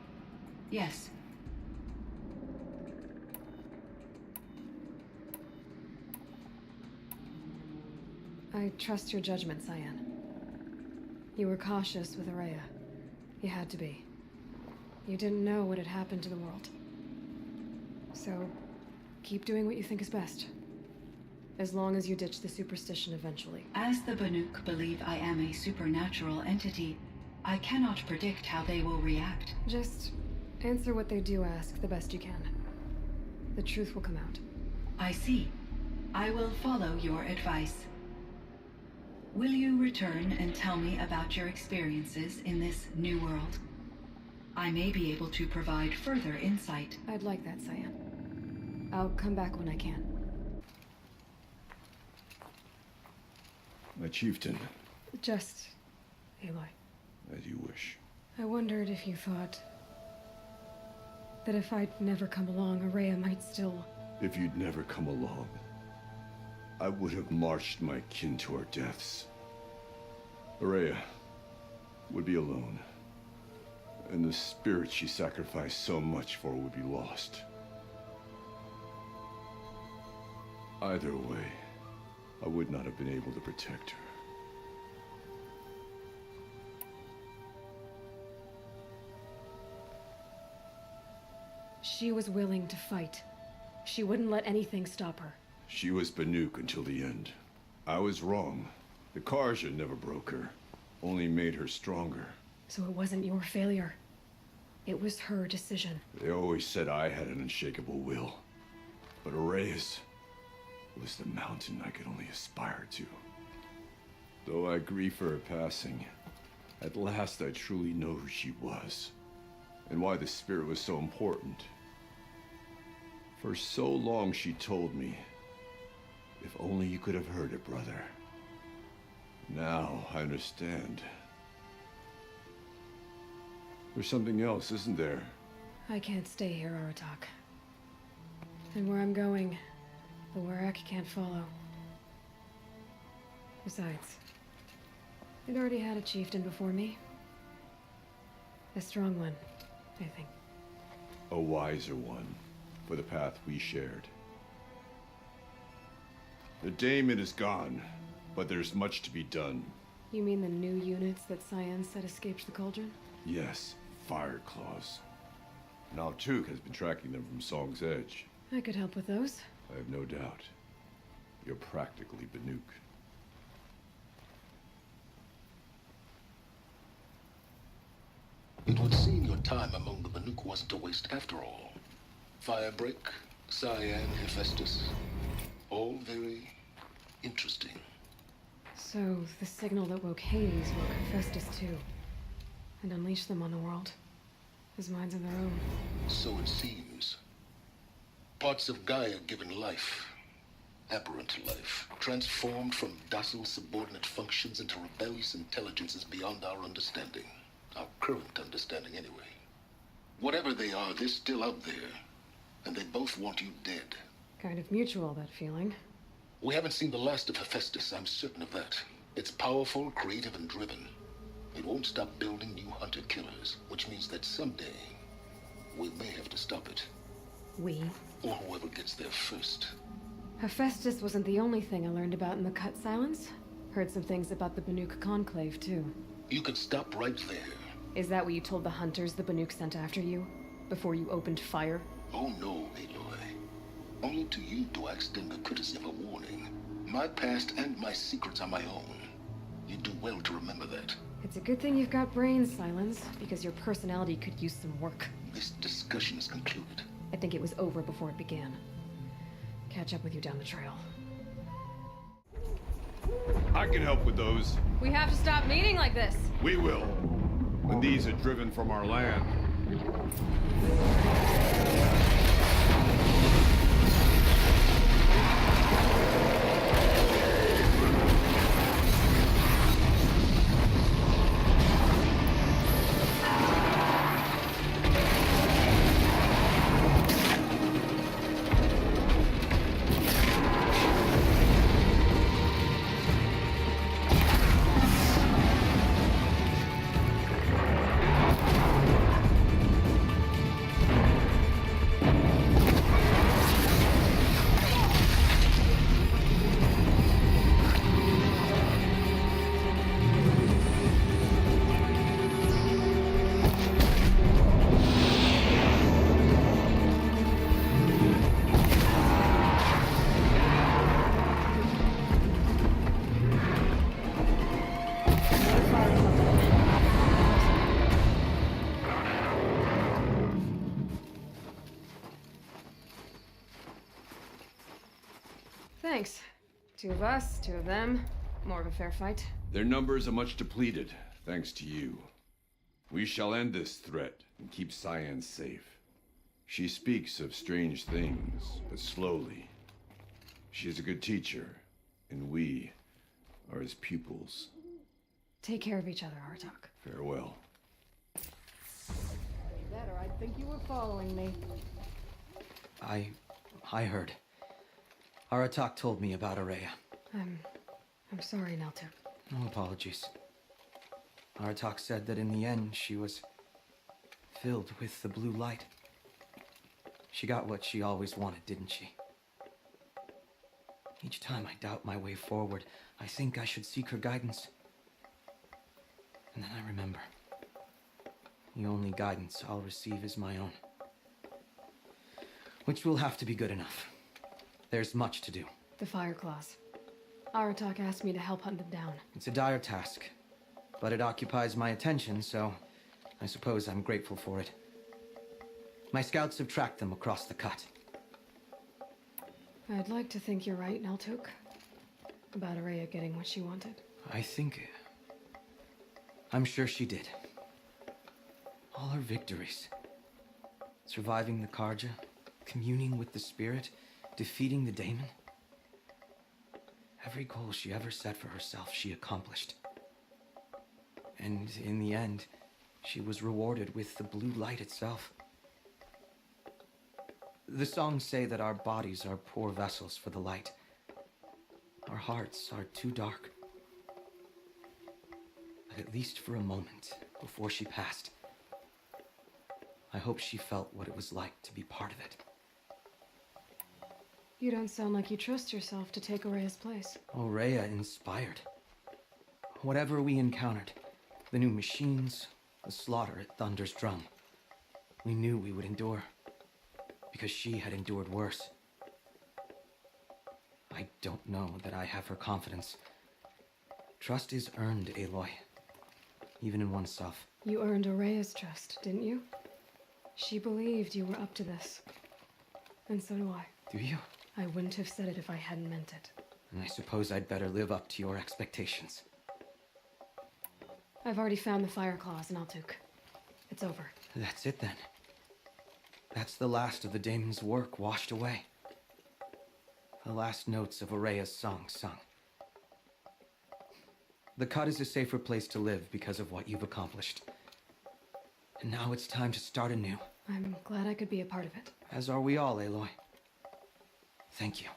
yes. I trust your judgment, Cyan. You were cautious with Araya. You had to be. You didn't know what had happened to the world. So, keep doing what you think is best. As long as you ditch the superstition eventually. As the Banuk believe I am a supernatural entity, I cannot predict how they will react. Just answer what they do ask the best you can. The truth will come out. I see. I will follow your advice. Will you return and tell me about your experiences in this new world? I may be able to provide further insight. I'd like that, Cyan. I'll come back when I can. My chieftain. Just... Aloy. As you wish. I wondered if you thought... that if I'd never come along, Araya might still... If you'd never come along, I would have marched my kin to our deaths. Araya would be alone, and the spirit she sacrificed so much for would be lost. Either way, I would not have been able to protect her. She was willing to fight. She wouldn't let anything stop her. She was Banuk until the end. I was wrong. The Karja never broke her, only made her stronger. So it wasn't your failure. It was her decision. They always said I had an unshakable will. But Araya's was the mountain I could only aspire to. Though I grieve for her passing, at last I truly know who she was, and why the spirit was so important. For so long she told me, if only you could have heard it, brother. Now I understand. There's something else, isn't there? I can't stay here, Aratak. And where I'm going, the Werak can't follow. Besides, it already had a chieftain before me. A strong one, I think. A wiser one, for the path we shared. The daemon is gone, but there's much to be done. You mean the new units that Cyan said escaped the cauldron? Yes, fire claws. Naltuk has been tracking them from Song's Edge. I could help with those. I have no doubt. You're practically Banuk. It would seem your time among the Banuk wasn't a waste after all. Firebreak, Cyan, Hephaestus. All very interesting. So, the signal that woke Hades woke Hephaestus too. And unleashed them on the world. As minds of their own. So it seems. Parts of Gaia given life. Aberrant life. Transformed from docile subordinate functions into rebellious intelligences beyond our understanding. Our current understanding, anyway. Whatever they are, they're still out there. And they both want you dead. Kind of mutual, that feeling. We haven't seen the last of Hephaestus, I'm certain of that. It's powerful, creative, and driven. It won't stop building new hunter-killers, which means that someday, we may have to stop it. We? Or whoever gets there first. Hephaestus wasn't the only thing I learned about in the Cut Silence. Heard some things about the Banuk Conclave, too. You could stop right there. Is that what you told the hunters the Banuk sent after you? Before you opened fire? Oh no, Aloy. Only to you do I extend the courtesy of a warning. My past and my secrets are my own. You do well to remember that. It's a good thing you've got brains, Silence, because your personality could use some work. This discussion is concluded. I think it was over before it began. Catch up with you down the trail. I can help with those. We have to stop meeting like this. We will. When these are driven from our land. Thanks. 2 of us, 2 of them. More of a fair fight. Their numbers are much depleted, thanks to you. We shall end this threat and keep Cyan safe. She speaks of strange things, but slowly. She is a good teacher, and we are his pupils. Take care of each other, Artok. Farewell. That or I'd think you were following me. I heard. Aratak told me about Araya. I'm sorry, Naltuk. No apologies. Aratak said that in the end she was filled with the blue light. She got what she always wanted, didn't she? Each time I doubt my way forward, I think I should seek her guidance. And then I remember. The only guidance I'll receive is my own. Which will have to be good enough. There's much to do. The Fire Claws. Aratak asked me to help hunt them down. It's a dire task, but it occupies my attention, so I suppose I'm grateful for it. My scouts have tracked them across the cut. I'd like to think you're right, Naltuk. About Araya getting what she wanted. I'm sure she did. All her victories. Surviving the Karja, communing with the spirit, defeating the daemon. Every goal she ever set for herself, she accomplished. And in the end, she was rewarded with the blue light itself. The songs say that our bodies are poor vessels for the light. Our hearts are too dark. But at least for a moment, before she passed, I hope she felt what it was like to be part of it. You don't sound like you trust yourself to take Araya's place. Araya inspired. Whatever we encountered, the new machines, the slaughter at Thunder's drum, we knew we would endure, because she had endured worse. I don't know that I have her confidence. Trust is earned, Aloy, even in oneself. You earned Araya's trust, didn't you? She believed you were up to this. And so do I. Do you? I wouldn't have said it if I hadn't meant it. And I suppose I'd better live up to your expectations. I've already found the Fire Claws in Naltuk. It's over. That's it then. That's the last of the daemon's work washed away. The last notes of Araya's song sung. The cut is a safer place to live because of what you've accomplished. And now it's time to start anew. I'm glad I could be a part of it. As are we all, Aloy. Thank you.